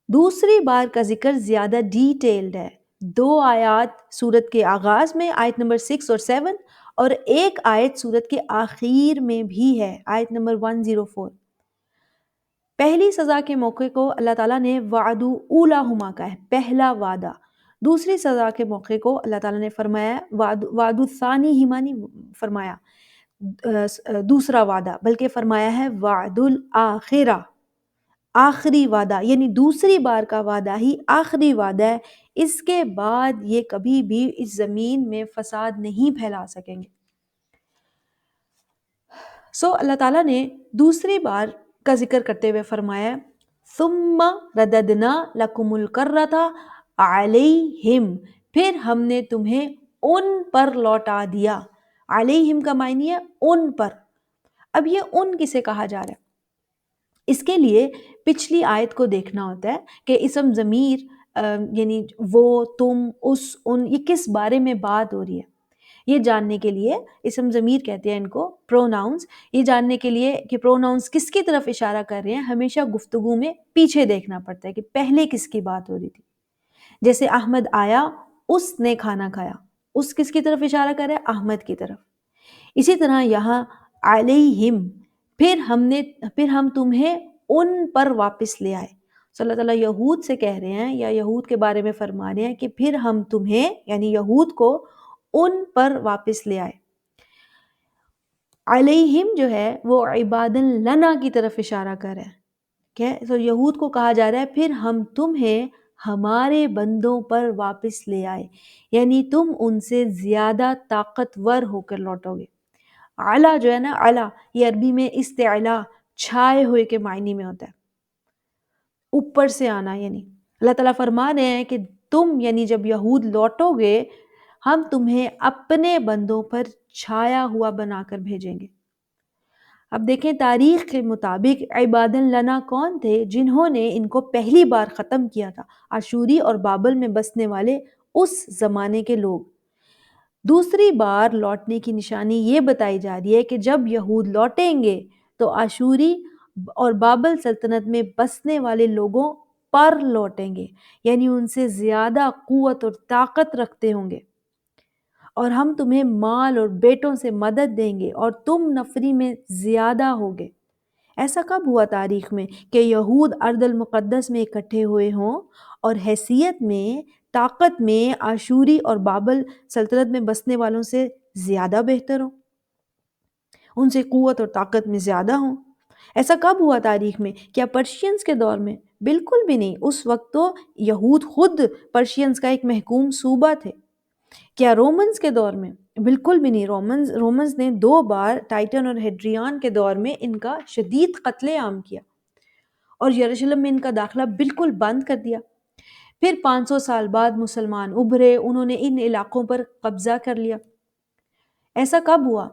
دوسری بار کا ذکر زیادہ ڈیٹیلڈ ہے، 2 آیات سورت کے آغاز میں آیت نمبر 6 اور 7، اور ایک آیت سورت کے آخر میں بھی ہے، آیت نمبر 104. پہلی سزا کے موقع کو اللہ تعالیٰ نے وعدو اولاہما کا ہے، پہلا وعدہ. دوسری سزا کے موقع کو اللہ تعالیٰ نے فرمایا وعدو ثانی ہما نہیں فرمایا دوسرا وعدہ، بلکہ فرمایا ہے وعد الآخرہ، آخری وعدہ، یعنی دوسری بار کا وعدہ ہی آخری وعدہ ہے. اس کے بعد یہ کبھی بھی اس زمین میں فساد نہیں پھیلا سکیں گے. اللہ تعالیٰ نے دوسری بار کا ذکر کرتے ہوئے فرمایا ثم رددنا لکم الکرۃ علیہم، پھر ہم نے تمہیں ان پر لوٹا دیا. علیہم کا معنی ہے ان پر. اب یہ ان کسے کہا جا رہا ہے؟ اس کے لیے پچھلی آیت کو دیکھنا ہوتا ہے کہ اسم ضمیر یعنی وہ، تم، اس، ان، یہ کس بارے میں بات ہو رہی ہے. یہ جاننے کے لیے اسم ضمیر کہتے ہیں ان کو، پروناؤنس. یہ جاننے کے لیے کہ پروناؤنس کس کی طرف اشارہ کر رہے ہیں، ہمیشہ گفتگو میں پیچھے دیکھنا پڑتا ہے کہ پہلے کس کی بات ہو رہی تھی. جیسے احمد آیا، اس نے کھانا کھایا، اس کس کی طرف اشارہ کر رہا ہے؟ احمد کی طرف. اسی طرح یہاں علیہم، پھر ہم تمہیں ان پر واپس لے آئے. اللہ تعالیٰ یہود سے کہہ رہے ہیں یا یہود کے بارے میں فرما رہے ہیں کہ پھر ہم تمہیں، یعنی یہود کو، ان پر واپس لے آئے. علیہم جو ہے وہ عباد لنا کی طرف اشارہ کر رہا ہے. تو یہود کو کہا جا رہا ہے پھر ہم تمہیں ہمارے بندوں پر واپس لے آئے، یعنی تم ان سے زیادہ طاقتور ہو کر لوٹو گے. اعلیٰ جو ہے نا، اعلیٰ، یہ عربی میں استعلاء، چھائے ہوئے کے معنی میں ہوتا ہے، اوپر سے آنا. یعنی اللہ تعالیٰ فرما رہے ہیں کہ تم، یعنی جب یہود لوٹو گے، ہم تمہیں اپنے بندوں پر چھایا ہوا بنا کر بھیجیں گے۔ اب دیکھیں تاریخ کے مطابق عباد لنا کون تھے جنہوں نے ان کو پہلی بار ختم کیا تھا؟ آشوری اور بابل میں بسنے والے اس زمانے کے لوگ۔ دوسری بار لوٹنے کی نشانی یہ بتائی جا رہی ہے کہ جب یہود لوٹیں گے تو آشوری اور بابل سلطنت میں بسنے والے لوگوں پر لوٹیں گے، یعنی ان سے زیادہ قوت اور طاقت رکھتے ہوں گے، اور ہم تمہیں مال اور بیٹوں سے مدد دیں گے اور تم نفری میں زیادہ ہوگے۔ ایسا کب ہوا تاریخ میں کہ یہود ارض المقدس میں اکٹھے ہوئے ہوں اور حیثیت میں، طاقت میں آشوری اور بابل سلطنت میں بسنے والوں سے زیادہ بہتر ہوں، ان سے قوت اور طاقت میں زیادہ ہوں؟ ایسا کب ہوا تاریخ میں؟ کیا پرشینز کے دور میں؟ بالکل بھی نہیں، اس وقت تو یہود خود پرشینز کا ایک محکوم صوبہ تھے۔ کیا رومنز کے دور میں؟ بالکل بھی نہیں، رومنز نے 2 بار ٹائٹن اور ہیڈریان کے دور میں ان کا شدید قتل عام کیا اور یروشلم میں ان کا داخلہ بالکل بند کر دیا۔ پھر 500 سال بعد مسلمان ابھرے، انہوں نے ان علاقوں پر قبضہ کر لیا۔ ایسا کب ہوا؟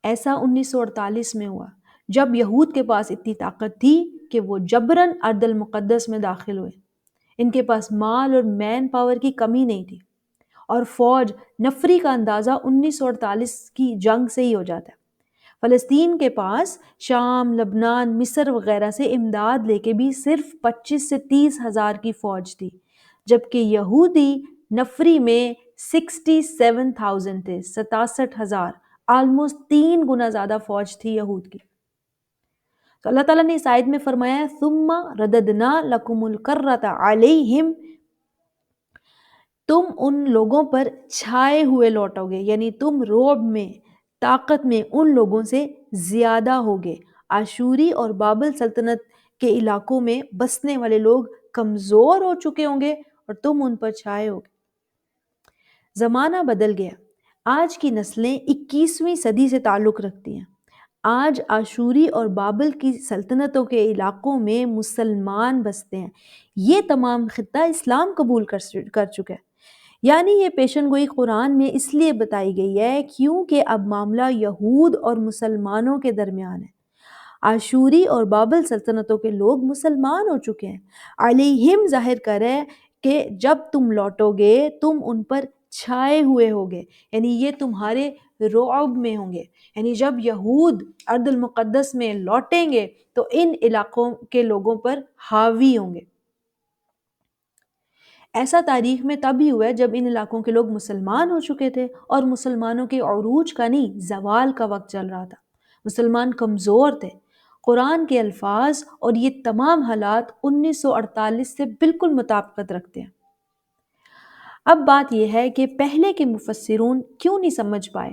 ایسا 1948 میں ہوا، جب یہود کے پاس اتنی طاقت تھی کہ وہ جبراً ارض المقدس میں داخل ہوئے۔ ان کے پاس مال اور مین پاور کی کمی نہیں تھی، اور فوج نفری کا اندازہ 1948 کی جنگ سے ہی ہو جاتا ہے۔ فلسطین کے پاس شام، لبنان، مصر وغیرہ سے امداد لے کے بھی صرف 25 سے 30 ہزار کی فوج تھی، جبکہ یہودی نفری میں 67,000 تھے، 67,000، آلموسٹ 3 گنا زیادہ فوج تھی یہود کی۔ تو اللہ تعالیٰ نے اس آیت میں فرمایا ثم رددنا لکم الکرۃ علیہم، تم ان لوگوں پر چھائے ہوئے لوٹو گے، یعنی تم رعب میں، طاقت میں ان لوگوں سے زیادہ ہوگے۔ آشوری اور بابل سلطنت کے علاقوں میں بسنے والے لوگ کمزور ہو چکے ہوں گے اور تم ان پر چھائے ہوگے۔ زمانہ بدل گیا، آج کی نسلیں 21ویں صدی سے تعلق رکھتی ہیں۔ آج آشوری اور بابل کی سلطنتوں کے علاقوں میں مسلمان بستے ہیں۔ یہ تمام خطہ اسلام قبول کر چکا ہے۔ یعنی یہ پیشن گوئی قرآن میں اس لیے بتائی گئی ہے کیونکہ اب معاملہ یہود اور مسلمانوں کے درمیان ہے۔ آشوری اور بابل سلطنتوں کے لوگ مسلمان ہو چکے ہیں۔ علیہم ظاہر کرے کہ جب تم لوٹو گے تم ان پر چھائے ہوئے ہوگے، یعنی یہ تمہارے رعب میں ہوں گے، یعنی جب یہود ارض المقدس میں لوٹیں گے تو ان علاقوں کے لوگوں پر حاوی ہوں گے۔ ایسا تاریخ میں تب ہی ہوا ہے جب ان علاقوں کے لوگ مسلمان ہو چکے تھے اور مسلمانوں کے عروج کا نہیں، زوال کا وقت چل رہا تھا۔ مسلمان کمزور تھے۔ قرآن کے الفاظ اور یہ تمام حالات 1948 سے بالکل مطابقت رکھتے ہیں۔ اب بات یہ ہے کہ پہلے کے مفسرون کیوں نہیں سمجھ پائے؟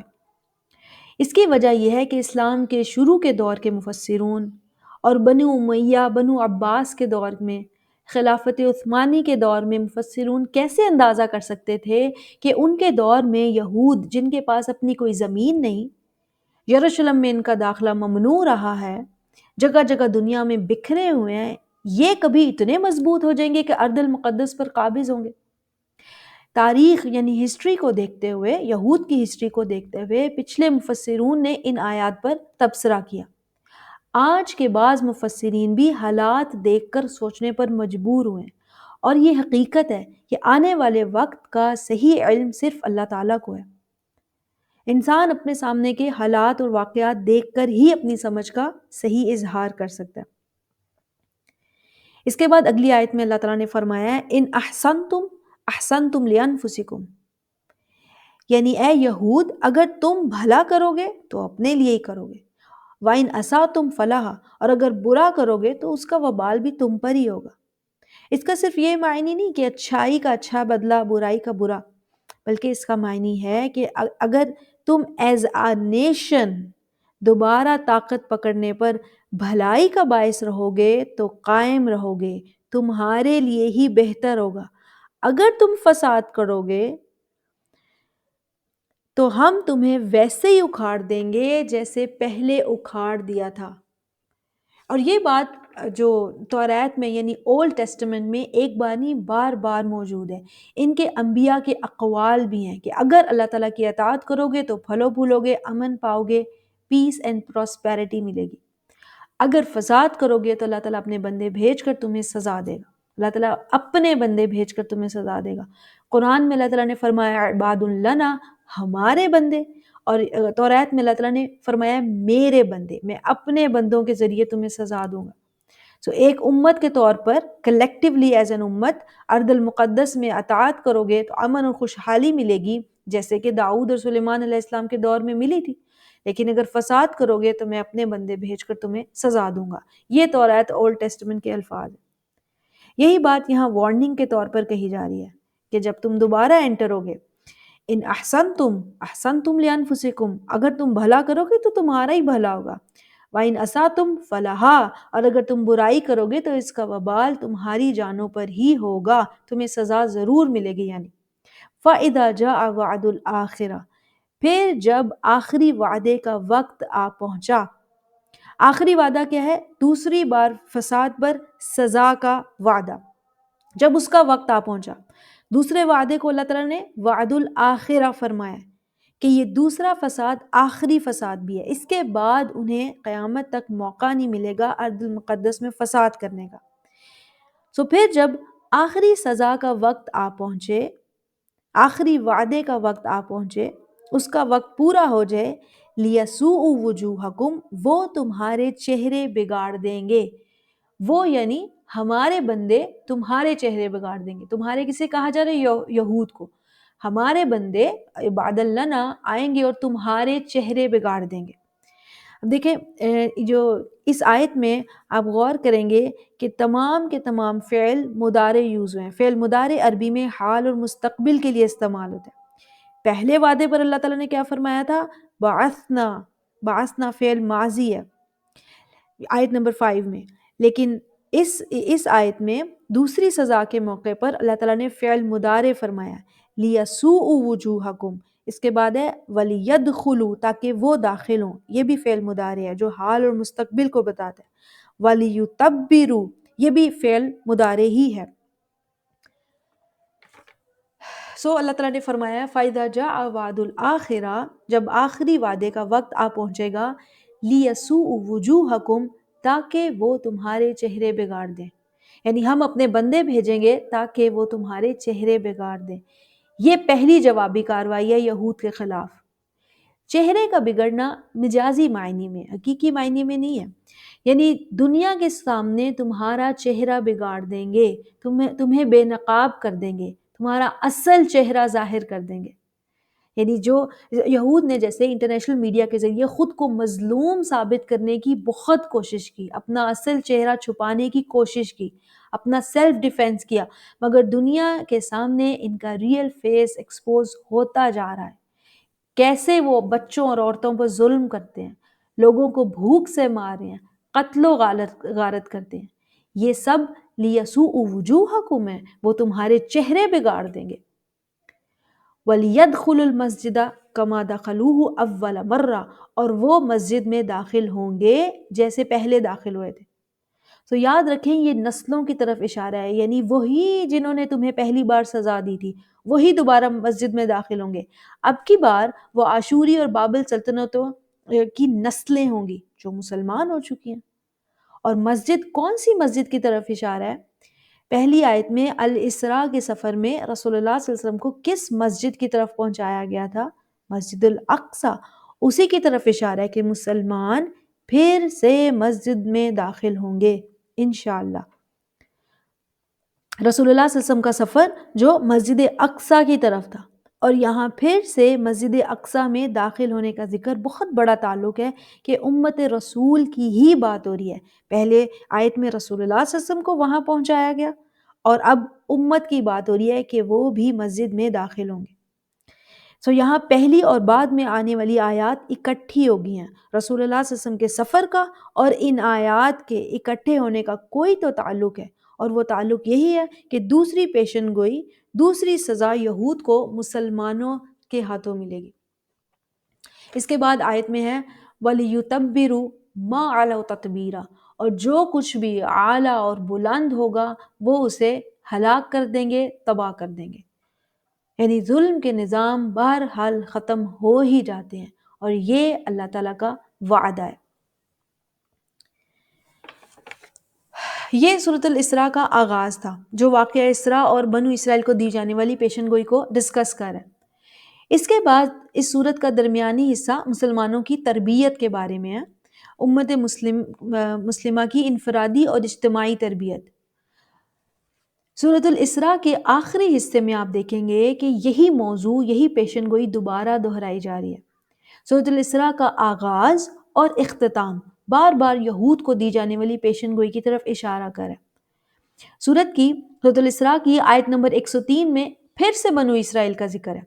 اس کی وجہ یہ ہے کہ اسلام کے شروع کے دور کے مفسرون اور بنو امیہ، بنو عباس کے دور میں، خلافت عثمانی کے دور میں مفسرون کیسے اندازہ کر سکتے تھے کہ ان کے دور میں یہود جن کے پاس اپنی کوئی زمین نہیں، یروشلم میں ان کا داخلہ ممنوع رہا ہے، جگہ جگہ دنیا میں بکھرے ہوئے ہیں، یہ کبھی اتنے مضبوط ہو جائیں گے کہ ارض المقدس پر قابض ہوں گے؟ تاریخ یعنی ہسٹری کو دیکھتے ہوئے، یہود کی ہسٹری کو دیکھتے ہوئے پچھلے مفسرون نے ان آیات پر تبصرہ کیا۔ آج کے بعض مفسرین بھی حالات دیکھ کر سوچنے پر مجبور ہوئے، اور یہ حقیقت ہے کہ آنے والے وقت کا صحیح علم صرف اللہ تعالیٰ کو ہے۔ انسان اپنے سامنے کے حالات اور واقعات دیکھ کر ہی اپنی سمجھ کا صحیح اظہار کر سکتا ہے۔ اس کے بعد اگلی آیت میں اللہ تعالیٰ نے فرمایا ہے ان احسنتم احسنتم لانفسکم، یعنی اے یہود اگر تم بھلا کرو گے تو اپنے لیے ہی کرو گے، وَإِنْ أَسَأْتُمْ فَلَهَا، اور اگر برا کرو گے تو اس کا وبال بھی تم پر ہی ہوگا۔ اس کا صرف یہ معنی نہیں کہ اچھائی کا اچھا بدلہ، برائی کا برا، بلکہ اس کا معنی ہے کہ اگر تم ایز اے نیشن دوبارہ طاقت پکڑنے پر بھلائی کا باعث رہو گے تو قائم رہو گے، تمہارے لیے ہی بہتر ہوگا۔ اگر تم فساد کرو گے تو ہم تمہیں ویسے ہی اکھاڑ دیں گے جیسے پہلے اکھاڑ دیا تھا۔ اور یہ بات جو توریت میں یعنی اولڈ ٹیسٹمنٹ میں ایک بار نہیں بار بار موجود ہے. ان کے انبیاء کے اقوال بھی ہیں کہ اگر اللہ تعالیٰ کی اطاعت کرو گے تو پھلو پھولو گے، امن پاؤ گے، پیس اینڈ پراسپیرٹی ملے گی. اگر فساد کرو گے تو اللہ تعالیٰ اپنے بندے بھیج کر تمہیں سزا دے گا. اللہ تعالیٰ اپنے بندے بھیج کر تمہیں سزا دے گا. قرآن میں اللہ تعالیٰ نے فرمایا عباد لنا، ہمارے بندے، اور توریت میں اللہ تعالیٰ نے فرمایا میرے بندے، میں اپنے بندوں کے ذریعے تمہیں سزا دوں گا. سو ایک امت کے طور پر کلیکٹیولی ایز این امت ارض المقدس میں اطاعت کرو گے تو امن اور خوشحالی ملے گی، جیسے کہ داؤد اور سلیمان علیہ السلام کے دور میں ملی تھی. لیکن اگر فساد کرو گے تو میں اپنے بندے بھیج کر تمہیں سزا دوں گا. یہ توریت اولڈ ٹیسٹمنٹ کے الفاظ ہیں. یہی بات یہاں وارننگ کے طور پر کہی جا رہی ہے کہ جب تم دوبارہ انٹر ہوگے، ان احسنتم لانفسکم، اگر تم بھلا کرو گے تو تمہارا ہی بھلا ہوگا. وَإِنْ أَسَأْتُمْ فَلَهَا، اور اگر تم برائی کرو گے تو اس کا وبال تمہاری جانوں پر ہی ہوگا، تمہیں سزا ضرور ملے گی. یعنی فَإِذَا جَاءَ وَعْدُ الْآخِرَةِ، پھر جب آخری وعدے کا وقت آ پہنچا. آخری وعدہ کیا ہے؟ دوسری بار فساد پر سزا کا وعدہ. جب اس کا وقت آ پہنچا، دوسرے وعدے کو اللہ تعالیٰ نے وعد الآخرہ فرمایا کہ یہ دوسرا فساد آخری فساد بھی ہے، اس کے بعد انہیں قیامت تک موقع نہیں ملے گا ارض المقدس میں فساد کرنے کا. سو پھر جب آخری سزا کا وقت آ پہنچے، آخری وعدے کا وقت آ پہنچے، اس کا وقت پورا ہو جائے، لیسوء وجوہکم، وہ تمہارے چہرے بگاڑ دیں گے. وہ یعنی ہمارے بندے تمہارے چہرے بگاڑ دیں گے. تمہارے کسے کہا جا رہا ہے؟ یہود کو. ہمارے بندے عباد لنا آئیں گے اور تمہارے چہرے بگاڑ دیں گے. اب دیکھیں جو اس آیت میں آپ غور کریں گے کہ تمام کے تمام فعل مضارع یوز ہوئے ہیں. فعل مضارع عربی میں حال اور مستقبل کے لیے استعمال ہوتا ہے. پہلے وعدے پر اللہ تعالیٰ نے کیا فرمایا تھا؟ بعثنا فعل ماضی ہے آیت نمبر 5 میں. لیکن اس آیت میں دوسری سزا کے موقع پر اللہ تعالیٰ نے فعل مضارع فرمایا لیسوء وجوہکم. اس کے بعد ہے ولیدخلوا، تاکہ وہ داخل ہوں. یہ بھی فعل مضارع ہے جو حال اور مستقبل کو بتاتا ہے. ولیتبروا، یہ بھی فعل مضارع ہی ہے. سو اللہ تعالیٰ نے فرمایا فَإِذَا جَاءَ وَعْدُ الْآخِرَةِ، جب آخری وعدے کا وقت آ پہنچے گا، لِيَسُوءُ وُجُوهَكُمْ، تاکہ وہ تمہارے چہرے بگاڑ دیں. یعنی ہم اپنے بندے بھیجیں گے تاکہ وہ تمہارے چہرے بگاڑ دیں. یہ پہلی جوابی کارروائی ہے یہود کے خلاف. چہرے کا بگڑنا مجازی معنی میں، حقیقی معنی میں نہیں ہے. یعنی دنیا کے سامنے تمہارا چہرہ بگاڑ دیں گے، تمہیں بے نقاب کر دیں گے، تمہارا اصل چہرہ ظاہر کر دیں گے. یعنی جو یہود نے جیسے انٹرنیشنل میڈیا کے ذریعے خود کو مظلوم ثابت کرنے کی بہت کوشش کی، اپنا اصل چہرہ چھپانے کی کوشش کی، اپنا سیلف ڈیفینس کیا، مگر دنیا کے سامنے ان کا ریئل فیس ایکسپوز ہوتا جا رہا ہے. کیسے وہ بچوں اور عورتوں پر ظلم کرتے ہیں، لوگوں کو بھوک سے مار رہے ہیں، قتل و غارت کرتے ہیں. یہ سب لیسوء وجوہکم ہے، وہ تمہارے چہرے بگاڑ دیں گے. وَلِيَدْخُلُوا الْمَسْجِدَ كَمَا دَخَلُوهُ أَوَّلَ مَرَّةٍ، اور وہ مسجد میں داخل ہوں گے جیسے پہلے داخل ہوئے تھے. تو یاد رکھیں یہ نسلوں کی طرف اشارہ ہے، یعنی وہی جنہوں نے تمہیں پہلی بار سزا دی تھی وہی دوبارہ مسجد میں داخل ہوں گے. اب کی بار وہ آشوری اور بابل سلطنتوں کی نسلیں ہوں گی جو مسلمان ہو چکی ہیں. اور مسجد کون سی مسجد کی طرف اشارہ ہے؟ پہلی آیت میں الاسراء کے سفر میں رسول اللہ صلی اللہ علیہ وسلم کو کس مسجد کی طرف پہنچایا گیا تھا؟ مسجد الاقصی. اسی کی طرف اشارہ ہے کہ مسلمان پھر سے مسجد میں داخل ہوں گے انشاءاللہ. رسول اللہ صلی اللہ علیہ وسلم کا سفر جو مسجد اقصی کی طرف تھا، اور یہاں پھر سے مسجد اقصی میں داخل ہونے کا ذکر بہت بڑا تعلق ہے کہ امت رسول کی ہی بات ہو رہی ہے. پہلے آیت میں رسول اللہ صلی اللہ علیہ وسلم کو وہاں پہنچایا گیا، اور اب امت کی بات ہو رہی ہے کہ وہ بھی مسجد میں داخل ہوں گے. سو یہاں پہلی اور بعد میں آنے والی آیات اکٹھی ہو گئی ہیں. رسول اللہ صلی اللہ علیہ وسلم کے سفر کا اور ان آیات کے اکٹھے ہونے کا کوئی تو تعلق ہے، اور وہ تعلق یہی ہے کہ دوسری پیشن گوئی، دوسری سزا یہود کو مسلمانوں کے ہاتھوں ملے گی. اس کے بعد آیت میں ہے وَلِيُتَبِّرُوا مَا عَلَوْا تَتْبِيرًا، اور جو کچھ بھی اعلیٰ اور بلند ہوگا وہ اسے ہلاک کر دیں گے، تباہ کر دیں گے۔ یعنی ظلم کے نظام بہرحال ختم ہو ہی جاتے ہیں، اور یہ اللہ تعالیٰ کا وعدہ ہے۔ یہ سورۃ الاسراء کا آغاز تھا، جو واقعہ اسراء اور بنو اسرائیل کو دی جانے والی پیشن گوئی کو ڈسکس کر ہے۔ اس کے بعد اس سورت کا درمیانی حصہ مسلمانوں کی تربیت کے بارے میں ہے، امت مسلمہ کی انفرادی اور اجتماعی تربیت۔ سورۃ الاسراء کے آخری حصے میں آپ دیکھیں گے کہ یہی موضوع، یہی پیشن گوئی دوبارہ دہرائی جا رہی ہے۔ سورۃ الاسراء کا آغاز اور اختتام بار بار یہود کو دی جانے والی پیشن گوئی کی طرف اشارہ کر ہے۔ سورۃ الاسراء کی آیت نمبر 103 میں پھر سے بنو اسرائیل کا ذکر ہے،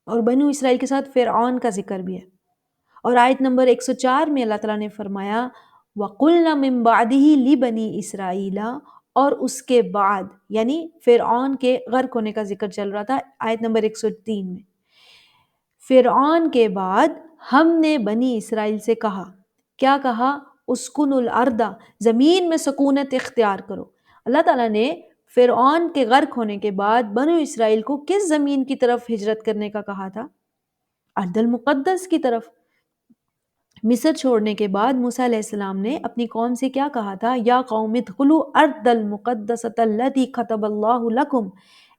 اور بنو اسرائیل کے ساتھ فرعون کا ذکر بھی ہے۔ اور آیت نمبر 104 میں اللہ تعالیٰ نے فرمایا وَقُلْنَا مِن بَعْدِهِ لِبَنِي اسرائیل، اور اس کے بعد یعنی فرعون کے غرق ہونے کا ذکر چل رہا تھا آیت نمبر 103 میں۔ فرعون کے بعد ہم نے بنی اسرائیل سے کہا، کیا کہا؟ اسکن الارض، زمین میں سکونت اختیار کرو۔ اللہ تعالیٰ نے فرعون کے غرق ہونے کے بعد بنو اسرائیل کو کس زمین کی طرف ہجرت کرنے کا کہا تھا؟ ارض المقدس کی طرف۔ مصر چھوڑنے کے بعد موسیٰ علیہ السلام نے اپنی قوم سے کیا کہا تھا؟ یا قوم ادخلوا ارض المقدسۃ التی کتب اللہ لکم،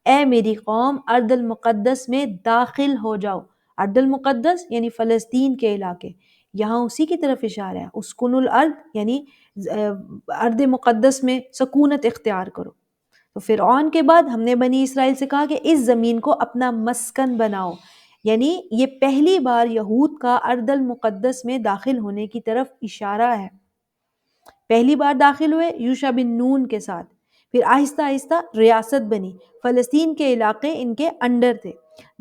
اے میری قوم ارض المقدس میں داخل ہو جاؤ۔ ارض المقدس یعنی فلسطین کے علاقے، یہاں اسی کی طرف اشارہ ہے۔ اسکن الارض یعنی ارض مقدس میں سکونت اختیار کرو۔ تو فرعون کے بعد ہم نے بنی اسرائیل سے کہا کہ اس زمین کو اپنا مسکن بناؤ، یعنی یہ پہلی بار یہود کا ارض المقدس میں داخل ہونے کی طرف اشارہ ہے۔ پہلی بار داخل ہوئے یوشع بن نون کے ساتھ، پھر آہستہ آہستہ ریاست بنی، فلسطین کے علاقے ان کے انڈر تھے۔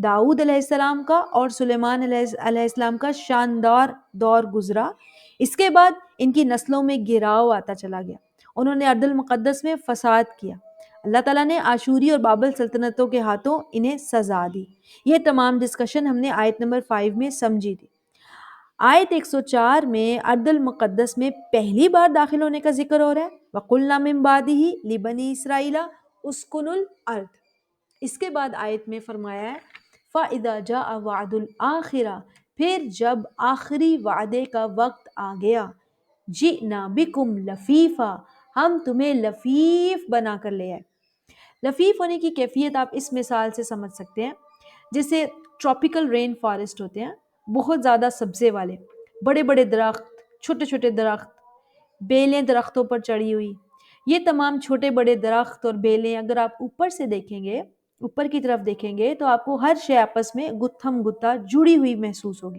داؤد علیہ السلام کا اور سلیمان علیہ السلام کا شاندار دور گزرا۔ اس کے بعد ان کی نسلوں میں گراؤ آتا چلا گیا، انہوں نے ارض المقدس میں فساد کیا۔ اللہ تعالیٰ نے آشوری اور بابل سلطنتوں کے ہاتھوں انہیں سزا دی۔ یہ تمام ڈسکشن ہم نے آیت نمبر 5 میں سمجھی تھی۔ آیت 104 میں ارض المقدس میں پہلی بار داخل ہونے کا ذکر ہو رہا ہے، وَقُلْنَا مِن بَعْدِهِ لِبَنِي إِسْرَائِيلَ اسْكُنُوا الْأَرْضَ۔ اس کے بعد آیت میں فرمایا ہے فَإِذَا جَاءَ وَعْدُ الْآخِرَةِ، پھر جب آخری وعدے کا وقت آ گیا، جِئْنَا بِكُمْ لَفِيفًا، ہم تمہیں لفیف بنا کر لے آئے۔ لفیف ہونے کی کیفیت آپ اس مثال سے سمجھ سکتے ہیں، جیسے ٹراپیکل رین فارسٹ ہوتے ہیں، بہت زیادہ سبزے والے، بڑے بڑے درخت، چھوٹے چھوٹے درخت، بیلیں درختوں پر چڑھی ہوئی۔ یہ تمام چھوٹے بڑے درخت اور بیلیں اگر آپ اوپر سے دیکھیں گے، اوپر کی طرف دیکھیں گے تو آپ کو ہر شے آپس میں گتھم گتھا جڑی ہوئی محسوس ہوگی۔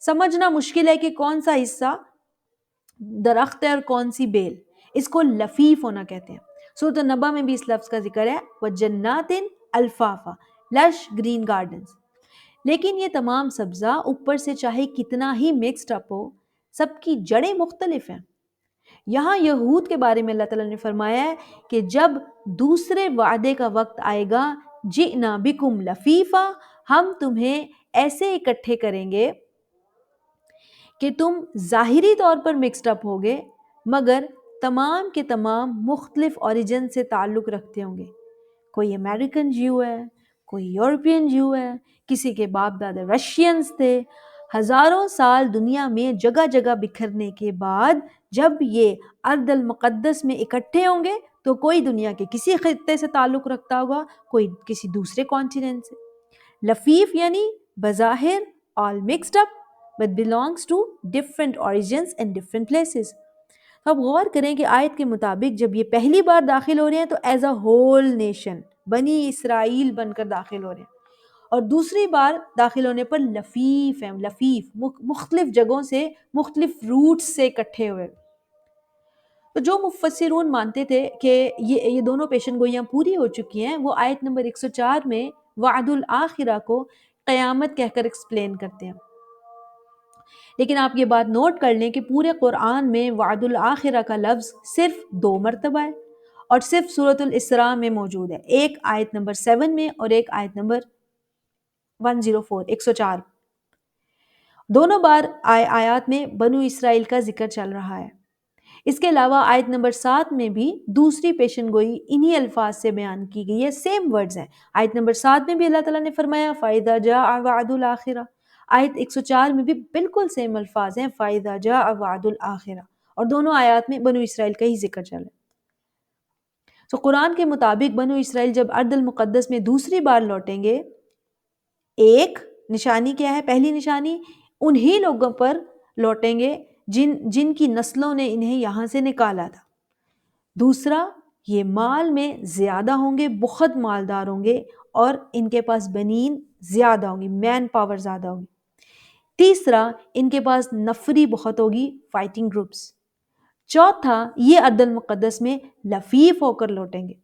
سمجھنا مشکل ہے کہ کون سا حصہ درخت ہے اور کون سی بیل، اس کو لفیف ہونا کہتے ہیں۔ سورۃ النبا میں بھی اس لفظ کا ذکر ہے وَجَنَّاتٍ الْفَافًا، لش گرین گارڈنز۔ لیکن یہ تمام سبزہ اوپر سے چاہے کتنا ہی مکسڈ اپ ہو، سب کی جڑیں مختلف ہیں۔ یہاں یہود کے بارے میں اللہ تعالیٰ نے فرمایا ہے کہ جب دوسرے وعدے کا وقت آئے گا، جِئْنَا بِكُمْ لَفِيفًا، ہم تمہیں ایسے اکٹھے کریں گے کہ تم ظاہری طور پر مکسڈ اپ ہوگے، مگر تمام کے تمام مختلف اوریجن سے تعلق رکھتے ہوں گے۔ کوئی امریکن جیو ہے، کوئی یورپین جیو ہے، کسی کے باپ دادا رشینز تھے۔ ہزاروں سال دنیا میں جگہ جگہ بکھرنے کے بعد جب یہ ارض المقدس میں اکٹھے ہوں گے تو کوئی دنیا کے کسی خطے سے تعلق رکھتا ہوگا، کوئی کسی دوسرے کانٹیننٹ سے۔ لفیف یعنی بظاہر all mixed up but belongs to different origins and different places۔ تو اب غور کریں کہ آیت کے مطابق جب یہ پہلی بار داخل ہو رہے ہیں تو ایز اے ہول نیشن بنی اسرائیل بن کر داخل ہو رہے ہیں، اور دوسری بار داخل ہونے پر لفیف ہیں، لفیف مختلف جگہوں سے مختلف روٹس سے اکٹھے ہوئے۔ تو جو مفسرون مانتے تھے کہ یہ دونوں پیشن گوئیاں پوری ہو چکی ہیں، وہ آیت نمبر 104 میں وعد الآخرہ کو قیامت کہہ کر ایکسپلین کرتے ہیں۔ لیکن آپ یہ بات نوٹ کر لیں کہ پورے قرآن میں وعد الآخرہ کا لفظ صرف 2 مرتبہ ہے، اور صرف سورۃ الاسراء میں موجود ہے، ایک آیت نمبر 7 میں اور ایک آیت نمبر 104۔ دونوں بار آیات میں بنو اسرائیل کا ذکر چل رہا ہے۔ اس کے علاوہ آیت نمبر 7 میں بھی دوسری پیشن گوئی انہی الفاظ سے بیان کی گئی ہے، سیم ورڈز ہیں۔ آیت نمبر 7 میں بھی اللہ تعالیٰ نے فرمایا فَإِذَا جَاءَ وَعْدُ الْآخِرَةِ، آیت 104 میں بھی بالکل سیم الفاظ ہیں فَإِذَا جَاءَ وَعْدُ الْآخِرَةِ، اور دونوں آیات میں بنو اسرائیل کا ہی ذکر چل رہا ہے۔ تو قرآن کے مطابق بنو اسرائیل جب ارض المقدس میں دوسری بار لوٹیں گے، ایک نشانی کیا ہے؟ پہلی نشانی انہی لوگوں پر لوٹیں گے جن کی نسلوں نے انہیں یہاں سے نکالا تھا۔ دوسرا، یہ مال میں زیادہ ہوں گے، بہت مالدار ہوں گے، اور ان کے پاس بنین زیادہ ہوں گی، مین پاور زیادہ ہوگی۔ تیسرا، ان کے پاس نفری بہت ہوگی، فائٹنگ گروپس۔ چوتھا، یہ ارض المقدس میں لفیف ہو کر لوٹیں گے۔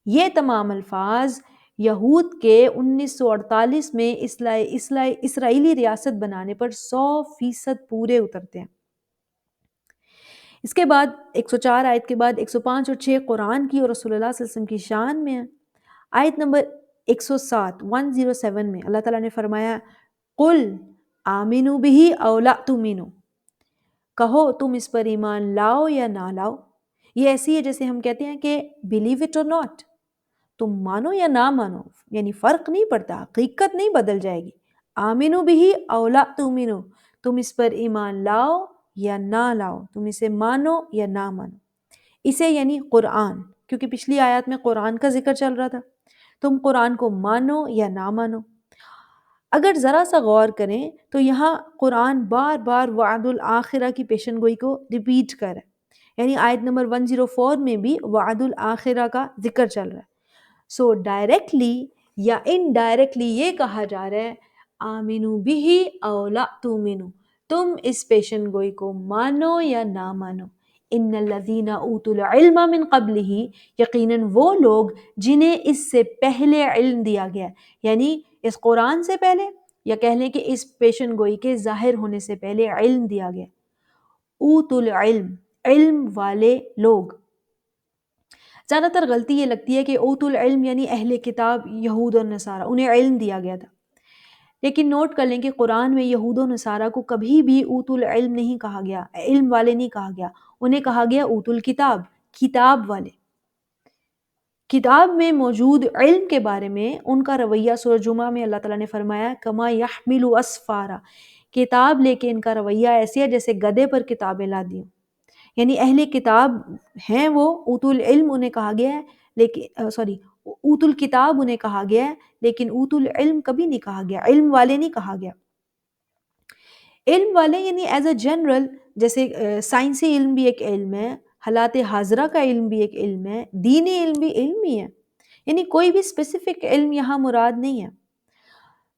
یہ تمام الفاظ یہود کے 1948 میں اسرائیلی ریاست بنانے پر 100% پورے اترتے ہیں۔ اس کے بعد 104 آیت کے بعد 105 اور 6 قرآن کی اور رسول اللہ صلی اللہ علیہ وسلم کی شان میں ہے۔ آیت نمبر 107 میں اللہ تعالیٰ نے فرمایا قُلْ آمِنُوا بِهِ أَوْ لَا تُؤْمِنُوا، کہو تم اس پر ایمان لاؤ یا نہ لاؤ۔ یہ ایسی ہے جیسے ہم کہتے ہیں کہ believe it or not، تم مانو یا نہ مانو، یعنی فرق نہیں پڑتا، حقیقت نہیں بدل جائے گی۔ آمنوا بہ او لا تؤمنوا، تم اس پر ایمان لاؤ یا نہ لاؤ، تم اسے مانو یا نہ مانو۔ اسے یعنی قرآن، کیونکہ پچھلی آیات میں قرآن کا ذکر چل رہا تھا، تم قرآن کو مانو یا نہ مانو۔ اگر ذرا سا غور کریں تو یہاں قرآن بار بار وعد الآخرہ کی پیشن گوئی کو ریپیٹ کر رہا ہے، یعنی آیت نمبر 104 میں بھی وعد الآخرہ کا ذکر چل رہا ہے۔ سو ڈائریکٹلی یا انڈائریکٹلی یہ کہا جا رہا ہے آمنو بھی او لا تؤمنو، تم اس پیشن گوئی کو مانو یا نہ مانو۔ ان الذین اوتوا العلم من قبلہ، یقیناً وہ لوگ جنہیں اس سے پہلے علم دیا گیا، یعنی اس قرآن سے پہلے، یا کہہ لیں کہ اس پیشن گوئی کے ظاہر ہونے سے پہلے علم دیا گیا۔ اوتوا العلم، علم والے لوگ۔ زیادہ تر غلطی یہ لگتی ہے کہ اوت العلم یعنی اہل کتاب یہود اور نصارہ، انہیں علم دیا گیا تھا، لیکن نوٹ کر لیں کہ قرآن میں یہود و نصارہ کو کبھی بھی اوت العلم نہیں کہا گیا، علم والے نہیں کہا گیا، انہیں کہا گیا اوت الکتاب، کتاب والے۔ کتاب میں موجود علم کے بارے میں ان کا رویہ سورہ جمعہ میں اللہ تعالیٰ نے فرمایا کما یحمل اسفارا، کتاب لے کے ان کا رویہ ایسے ہے جیسے گدھے پر کتابیں لا دی ہوں، یعنی اہل کتاب ہیں وہ، اوت العلم انہیں کہا گیا ہے، لیکن اوت الکتاب انہیں کہا گیا ہے، لیکن اوت العلم کبھی نہیں کہا گیا، علم والے نہیں کہا گیا۔ علم والے یعنی ایز اے جنرل، جیسے سائنسی علم بھی ایک علم ہے، حالات حاضرہ کا علم بھی ایک علم ہے، دینی علم بھی علم ہی ہے، یعنی کوئی بھی اسپیسیفک علم یہاں مراد نہیں ہے۔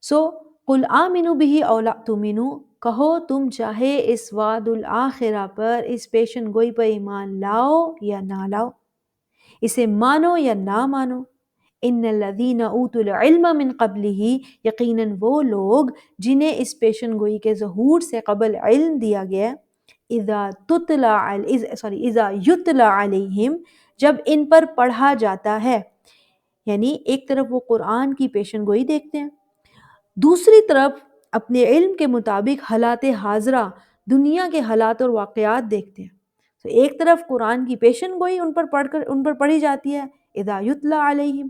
سو قل آمنوا بہ او لا تؤمنوا، کہو تم چاہے اس وعد الآخرہ پر، اس پیشن گوئی پر ایمان لاؤ یا نہ لاؤ، اسے مانو یا نہ مانو۔ ان الذین اوتوا العلم من قبلہ، یقیناً وہ لوگ جنہیں اس پیشن گوئی کے ظہور سے قبل علم دیا گیا، اذا یتلی علیہم، جب ان پر پڑھا جاتا ہے، یعنی ایک طرف وہ قرآن کی پیشن گوئی دیکھتے ہیں، دوسری طرف اپنے علم کے مطابق حالات حاضرہ، دنیا کے حالات اور واقعات دیکھتے ہیں۔ تو ایک طرف قرآن کی پیشن گوئی ان پر پڑھی جاتی ہے اذا یتلی علیہم،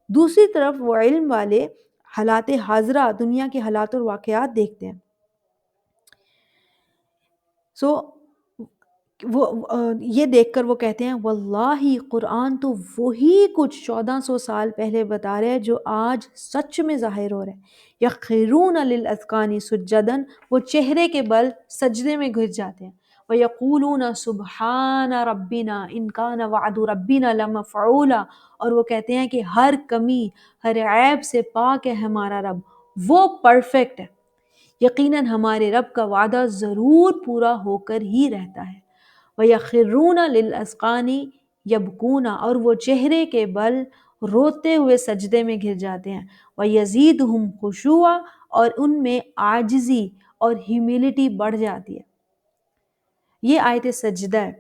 دوسری طرف وہ علم والے حالات حاضرہ، دنیا کے حالات اور واقعات دیکھتے ہیں۔ سو وہ یہ دیکھ کر وہ کہتے ہیں واللہ، قرآن تو وہی کچھ 1400 سال پہلے بتا رہے ہیں جو آج سچ میں ظاہر ہو رہا ہے۔ یخرون للاذقان سجدا، وہ چہرے کے بل سجدے میں گر جاتے ہیں۔ وَيَقُولُونَ سُبْحَانَ رَبِّنَا إِن كَانَ وَعْدُ رَبِّنَا لَمَفْعُولًا، اور وہ کہتے ہیں کہ ہر کمی، ہر عیب سے پاک ہے ہمارا رب، وہ پرفیکٹ ہے، یقیناً ہمارے رب کا وعدہ ضرور پورا ہو کر ہی رہتا ہے۔ وَيَخِرُّونَ لِلْأَذْقَانِ يَبْكُونَ، اور وہ چہرے کے بل روتے ہوئے سجدے میں گر جاتے ہیں۔ وَيَزِيدُهُمْ خُشُوعًا، اور ان میں عاجزی اور ہیوملٹی بڑھ جاتی ہے۔ یہ آیت سجدہ ہے۔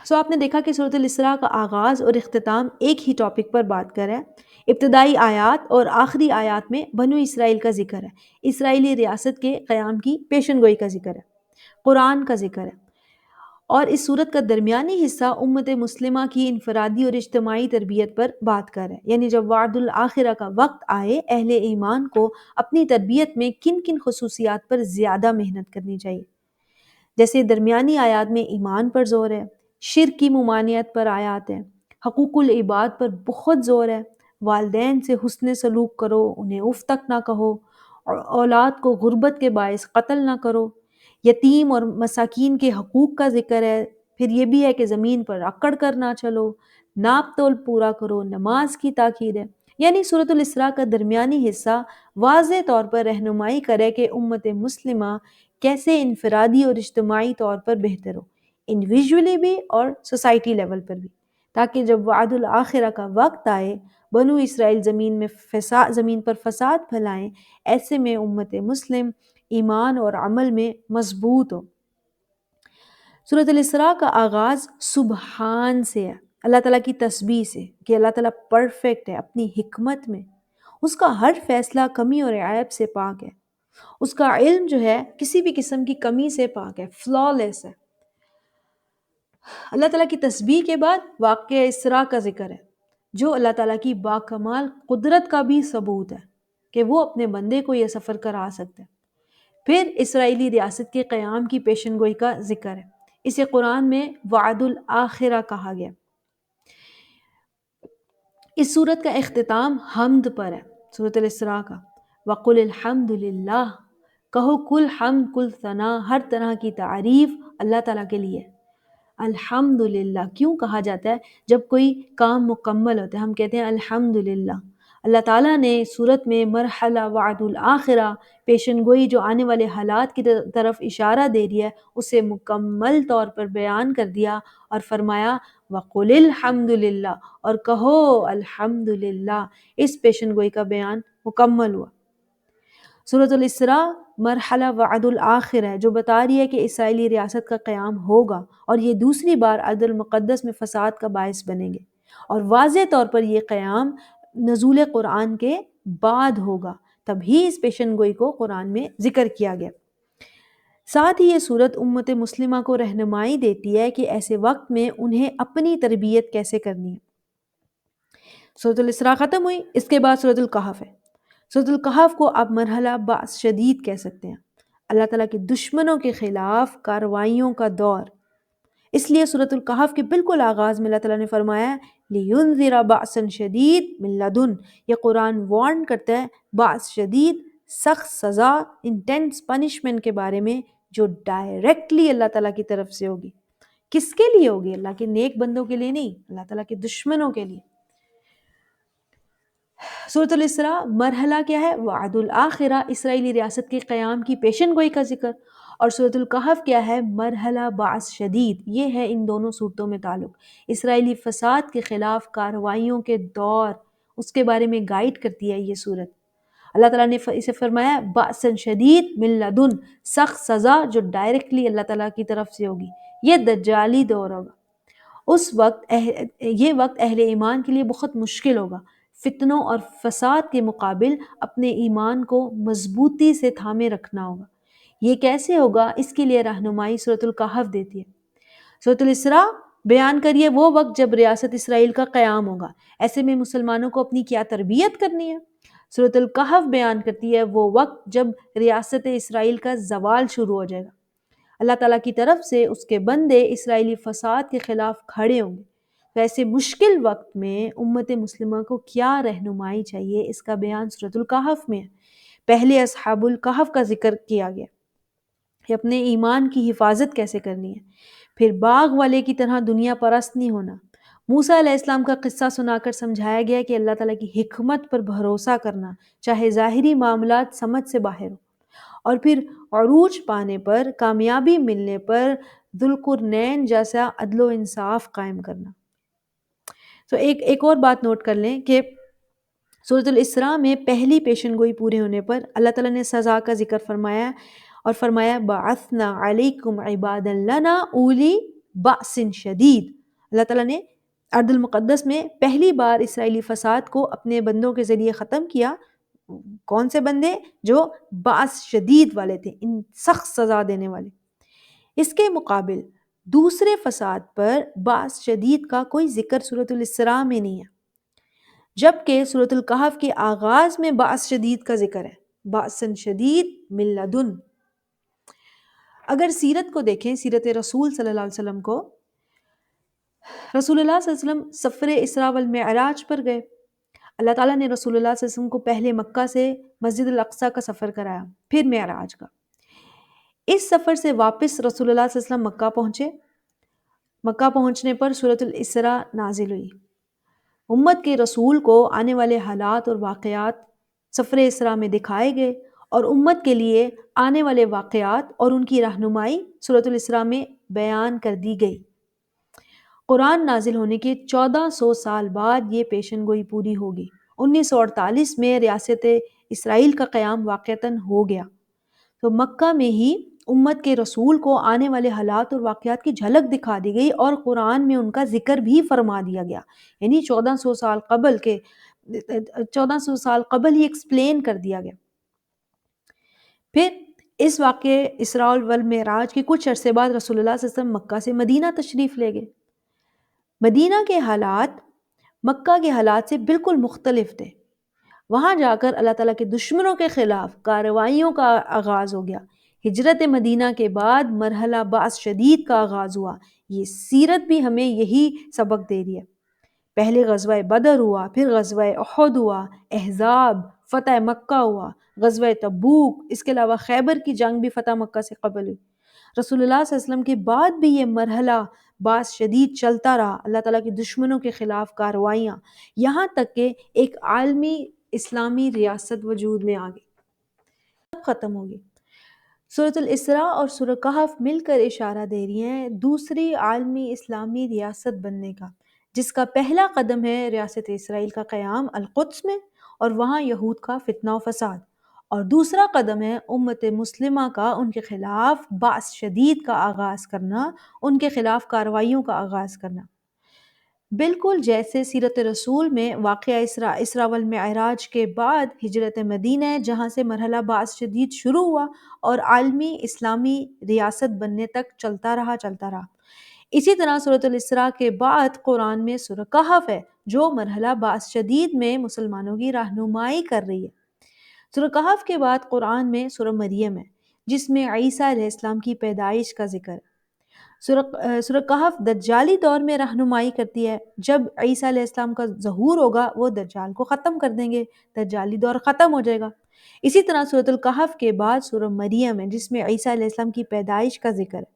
سو آپ نے دیکھا کہ سورۃ الاسراء کا آغاز اور اختتام ایک ہی ٹاپک پر بات کر رہا ہے۔ ابتدائی آیات اور آخری آیات میں بنو اسرائیل کا ذکر ہے، اسرائیلی ریاست کے قیام کی پیشن گوئی کا ذکر ہے، قرآن کا ذکر ہے۔ اور اس صورت کا درمیانی حصہ امت مسلمہ کی انفرادی اور اجتماعی تربیت پر بات کر ہے، یعنی جب وعد الآخرہ کا وقت آئے اہل ایمان کو اپنی تربیت میں کن کن خصوصیات پر زیادہ محنت کرنی چاہیے۔ جیسے درمیانی آیات میں ایمان پر زور ہے، شرک کی ممانعت پر آیات ہیں، حقوق العباد پر بہت زور ہے، والدین سے حسن سلوک کرو، انہیں اف تک نہ کہو، اور اولاد کو غربت کے باعث قتل نہ کرو، یتیم اور مساکین کے حقوق کا ذکر ہے، پھر یہ بھی ہے کہ زمین پر اکڑ کر نہ چلو، ناپ تول پورا کرو، نماز کی تاکید ہے۔ یعنی سورۃ الاسراء کا درمیانی حصہ واضح طور پر رہنمائی کرے کہ امت مسلمہ کیسے انفرادی اور اجتماعی طور پر بہتر ہو، انڈیویجولی بھی اور سوسائٹی لیول پر بھی، تاکہ جب وعد الآخرہ کا وقت آئے بنو اسرائیل زمین پر فساد پھیلائیں، ایسے میں امت مسلم ایمان اور عمل میں مضبوط ہو۔ سورۃ الاسراء کا آغاز سبحان سے ہے، اللہ تعالیٰ کی تسبیح سے، کہ اللہ تعالیٰ پرفیکٹ ہے اپنی حکمت میں، اس کا ہر فیصلہ کمی اور عیب سے پاک ہے، اس کا علم جو ہے کسی بھی قسم کی کمی سے پاک ہے، فلالیس ہے۔ اللہ تعالیٰ کی تسبیح کے بعد واقعہ اسراء کا ذکر ہے، جو اللہ تعالیٰ کی باکمال قدرت کا بھی ثبوت ہے کہ وہ اپنے بندے کو یہ سفر کرا سکتے ہیں۔ پھر اسرائیلی ریاست کے قیام کی پیشن گوئی کا ذکر ہے، اسے قرآن میں وعد الآخرہ کہا گیا۔ اس صورت کا اختتام حمد پر ہے، سورۃ الاسراء کا، وَقُلِ الْحَمْدُ لِلَّهِ، کہو کل حمد کل ثنا، ہر طرح کی تعریف اللہ تعالیٰ کے لیے۔ الحمدللہ کیوں کہا جاتا ہے؟ جب کوئی کام مکمل ہوتا ہے ہم کہتے ہیں الحمدللہ۔ اللہ تعالیٰ نے صورت میں مرحلہ وعد الآخرہ، پیشن گوئی جو آنے والے حالات کی طرف اشارہ دے رہی ہے، اسے مکمل طور پر بیان کر دیا اور فرمایا وَقُلِ الْحَمْدُ اور کہو الحمدللہ۔ اس پیشن گوئی کا بیان مکمل ہوا۔ سورۃ الاسراء مرحلہ وعد الآخر ہے، جو بتا رہی ہے کہ اسرائیلی ریاست کا قیام ہوگا اور یہ دوسری بار ارض المقدس میں فساد کا باعث بنیں گے، اور واضح طور پر یہ قیام نزول قرآن کے بعد ہوگا، تبھی اس پیشن گوئی کو قرآن میں ذکر کیا گیا۔ ساتھ ہی یہ صورت امت مسلمہ کو رہنمائی دیتی ہے کہ ایسے وقت میں انہیں اپنی تربیت کیسے کرنی ہے۔ سورۃ الاسراء ختم ہوئی، اس کے بعد سورۃ الکہف ہے۔ سورۃ الکہف کو آپ مرحلہ بأس شدید کہہ سکتے ہیں، اللہ تعالیٰ کے دشمنوں کے خلاف کارروائیوں کا دور۔ اس لیے سورۃ الکہف کے بالکل آغاز میں اللہ تعالیٰ نے فرمایا لِيُنذِرَ بَأْسًا شَدِيدًا مِن لَدُنْ، یہ قرآن وارن کرتا ہے بأس شدید، سخت سزا، انٹینس پنشمنٹ کے بارے میں، جو ڈائریکٹلی اللہ تعالیٰ کی طرف سے ہوگی۔ کس کے لیے ہوگی؟ اللہ کے نیک بندوں کے لیے نہیں، اللہ تعالیٰ کے دشمنوں کے لیے۔ سورۃ الاسراء مرحلہ کیا ہے؟ وعد الآخرہ، اسرائیلی ریاست کے قیام کی پیشن گوئی کا ذکر، اور سورۃ الکہف کیا ہے؟ مرحلہ بأس شدید۔ یہ ہے ان دونوں صورتوں میں تعلق، اسرائیلی فساد کے خلاف کارروائیوں کے دور، اس کے بارے میں گائیڈ کرتی ہے یہ صورت۔ اللہ تعالیٰ نے اسے فرمایا بأسً شدید من لدن، سخت سزا جو ڈائریکٹلی اللہ تعالیٰ کی طرف سے ہوگی۔ یہ دجالی دور ہوگا، اس وقت یہ وقت اہل ایمان کے لیے بہت مشکل ہوگا۔ فتنوں اور فساد کے مقابل اپنے ایمان کو مضبوطی سے تھامے رکھنا ہوگا۔ یہ کیسے ہوگا؟ اس کے لیے رہنمائی سورۃ الکہف دیتی ہے۔ سورۃ الاسراء بیان کریے وہ وقت جب ریاست اسرائیل کا قیام ہوگا، ایسے میں مسلمانوں کو اپنی کیا تربیت کرنی ہے۔ سورۃ الکہف بیان کرتی ہے وہ وقت جب ریاست اسرائیل کا زوال شروع ہو جائے گا، اللہ تعالیٰ کی طرف سے اس کے بندے اسرائیلی فساد کے خلاف کھڑے ہوں گے۔ تو ایسے مشکل وقت میں امت مسلمہ کو کیا رہنمائی چاہیے، اس کا بیان سورۃ الکہف میں ہے۔ پہلے اصحاب الکہف کا ذکر کیا گیا کہ اپنے ایمان کی حفاظت کیسے کرنی ہے، پھر باغ والے کی طرح دنیا پرست نہیں ہونا، موسیٰ علیہ السلام کا قصہ سنا کر سمجھایا گیا کہ اللہ تعالیٰ کی حکمت پر بھروسہ کرنا، چاہے ظاہری معاملات سمجھ سے باہر ہو، اور پھر عروج پانے پر، کامیابی ملنے پر ذوالقرنین جیسا عدل و انصاف قائم کرنا۔ تو ایک اور بات نوٹ کر لیں کہ سورۃ الاسراء میں پہلی پیشن گوئی پورے ہونے پر اللہ تعالیٰ نے سزا کا ذکر فرمایا اور فرمایا بعثنا علیکم عبادا لنا اولی بأس شدید۔ اللہ تعالیٰ نے ارض المقدس میں پہلی بار اسرائیلی فساد کو اپنے بندوں کے ذریعے ختم کیا۔ کون سے بندے؟ جو بأس شدید والے تھے، ان سخت سزا دینے والے۔ اس کے مقابل دوسرے فساد پر باس شدید کا کوئی ذکر سورۃ الاسراء میں نہیں ہے، جبکہ سورۃ الکہف کے آغاز میں باس شدید کا ذکر ہے، باسن شدید من لدن۔ اگر سیرت کو دیکھیں، سیرت رسول صلی اللہ علیہ وسلم کو، رسول اللہ صلی اللہ علیہ وسلم سفر اسراء والمعراج پر گئے۔ اللہ تعالیٰ نے رسول اللہ صلی اللہ علیہ وسلم کو پہلے مکہ سے مسجد الاقصیٰ کا سفر کرایا، پھر معراج کا۔ اس سفر سے واپس رسول اللہ صلی اللہ علیہ وسلم مکہ پہنچے۔ مکہ پہنچنے پر سورۃ الاسراء نازل ہوئی۔ امت کے رسول کو آنے والے حالات اور واقعات سفر اسراء میں دکھائے گئے، اور امت کے لیے آنے والے واقعات اور ان کی رہنمائی سورۃ الاسراء میں بیان کر دی گئی۔ قرآن نازل ہونے کے 1400 سال بعد یہ پیشن گوئی پوری ہوگی۔ 1948 میں ریاست اسرائیل کا قیام واقعتاً ہو گیا، تو مکہ میں ہی امت کے رسول کو آنے والے حالات اور واقعات کی جھلک دکھا دی گئی، اور قرآن میں ان کا ذکر بھی فرما دیا گیا، یعنی 1400 سال قبل ہی ایکسپلین کر دیا گیا۔ پھر اس واقعے اسراء والمعراج کے کچھ عرصے بعد رسول اللہ صلی اللہ علیہ وسلم مکہ سے مدینہ تشریف لے گئے۔ مدینہ کے حالات مکہ کے حالات سے بالکل مختلف تھے۔ وہاں جا کر اللہ تعالیٰ کے دشمنوں کے خلاف کارروائیوں کا آغاز ہو گیا۔ ہجرت مدینہ کے بعد مرحلہ باس شدید کا آغاز ہوا۔ یہ سیرت بھی ہمیں یہی سبق دے رہی ہے۔ پہلے غزوہ بدر ہوا، پھر غزوہ احد ہوا، احزاب، فتح مکہ ہوا، غزوہ تبوک، اس کے علاوہ خیبر کی جنگ بھی فتح مکہ سے قبل ہوئی۔ رسول اللہ صلی اللہ علیہ وسلم کے بعد بھی یہ مرحلہ باس شدید چلتا رہا، اللہ تعالیٰ کے دشمنوں کے خلاف کارروائیاں، یہاں تک کہ ایک عالمی اسلامی ریاست وجود میں آ گئی، ختم ہوگی۔ سورۃ الاسراء اور سورہ کہف مل کر اشارہ دے رہی ہیں دوسری عالمی اسلامی ریاست بننے کا، جس کا پہلا قدم ہے ریاست اسرائیل کا قیام القدس میں اور وہاں یہود کا فتنہ و فساد، اور دوسرا قدم ہے امت مسلمہ کا ان کے خلاف باس شدید کا آغاز کرنا، ان کے خلاف کارروائیوں کا آغاز کرنا۔ بالکل جیسے سیرت رسول میں واقعہ اسراء والمعراج کے بعد ہجرت مدینہ جہاں سے مرحلہ باس شدید شروع ہوا اور عالمی اسلامی ریاست بننے تک چلتا رہا۔ اسی طرح سورۃ الاسراء کے بعد قرآن میں سورہ کہف ہے جو مرحلہ باس شدید میں مسلمانوں کی رہنمائی کر رہی ہے۔ سورہ کہف کے بعد قرآن میں سورہ مریم ہے جس میں عیسیٰ علیہ السلام کی پیدائش کا ذکر ہے۔ سورہ کہف دجالی دور میں رہنمائی کرتی ہے، جب عیسیٰ علیہ السلام کا ظہور ہوگا وہ دجال کو ختم کر دیں گے، دجالی دور ختم ہو جائے گا۔ اسی طرح سورۃ الکہف کے بعد سورہ مریم ہے جس میں عیسیٰ علیہ السلام کی پیدائش کا ذکر ہے۔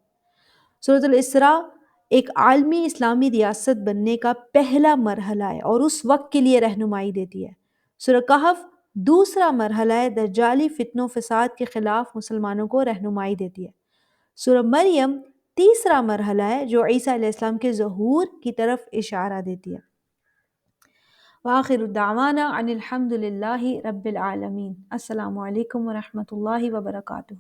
سورۃ الاسراء ایک عالمی اسلامی ریاست بننے کا پہلا مرحلہ ہے اور اس وقت کے لیے رہنمائی دیتی ہے۔ سورہ کہف دوسرا مرحلہ ہے، دجالی فتنوں فساد کے خلاف مسلمانوں کو رہنمائی دیتی ہے۔ سورہ مریم تیسرا مرحلہ ہے جو عیسیٰ علیہ السلام کے ظہور کی طرف اشارہ دیتی ہے۔ وآخر دعوانا ان الحمد للہ رب العالمین۔ السلام علیکم ورحمۃ اللہ وبرکاتہ۔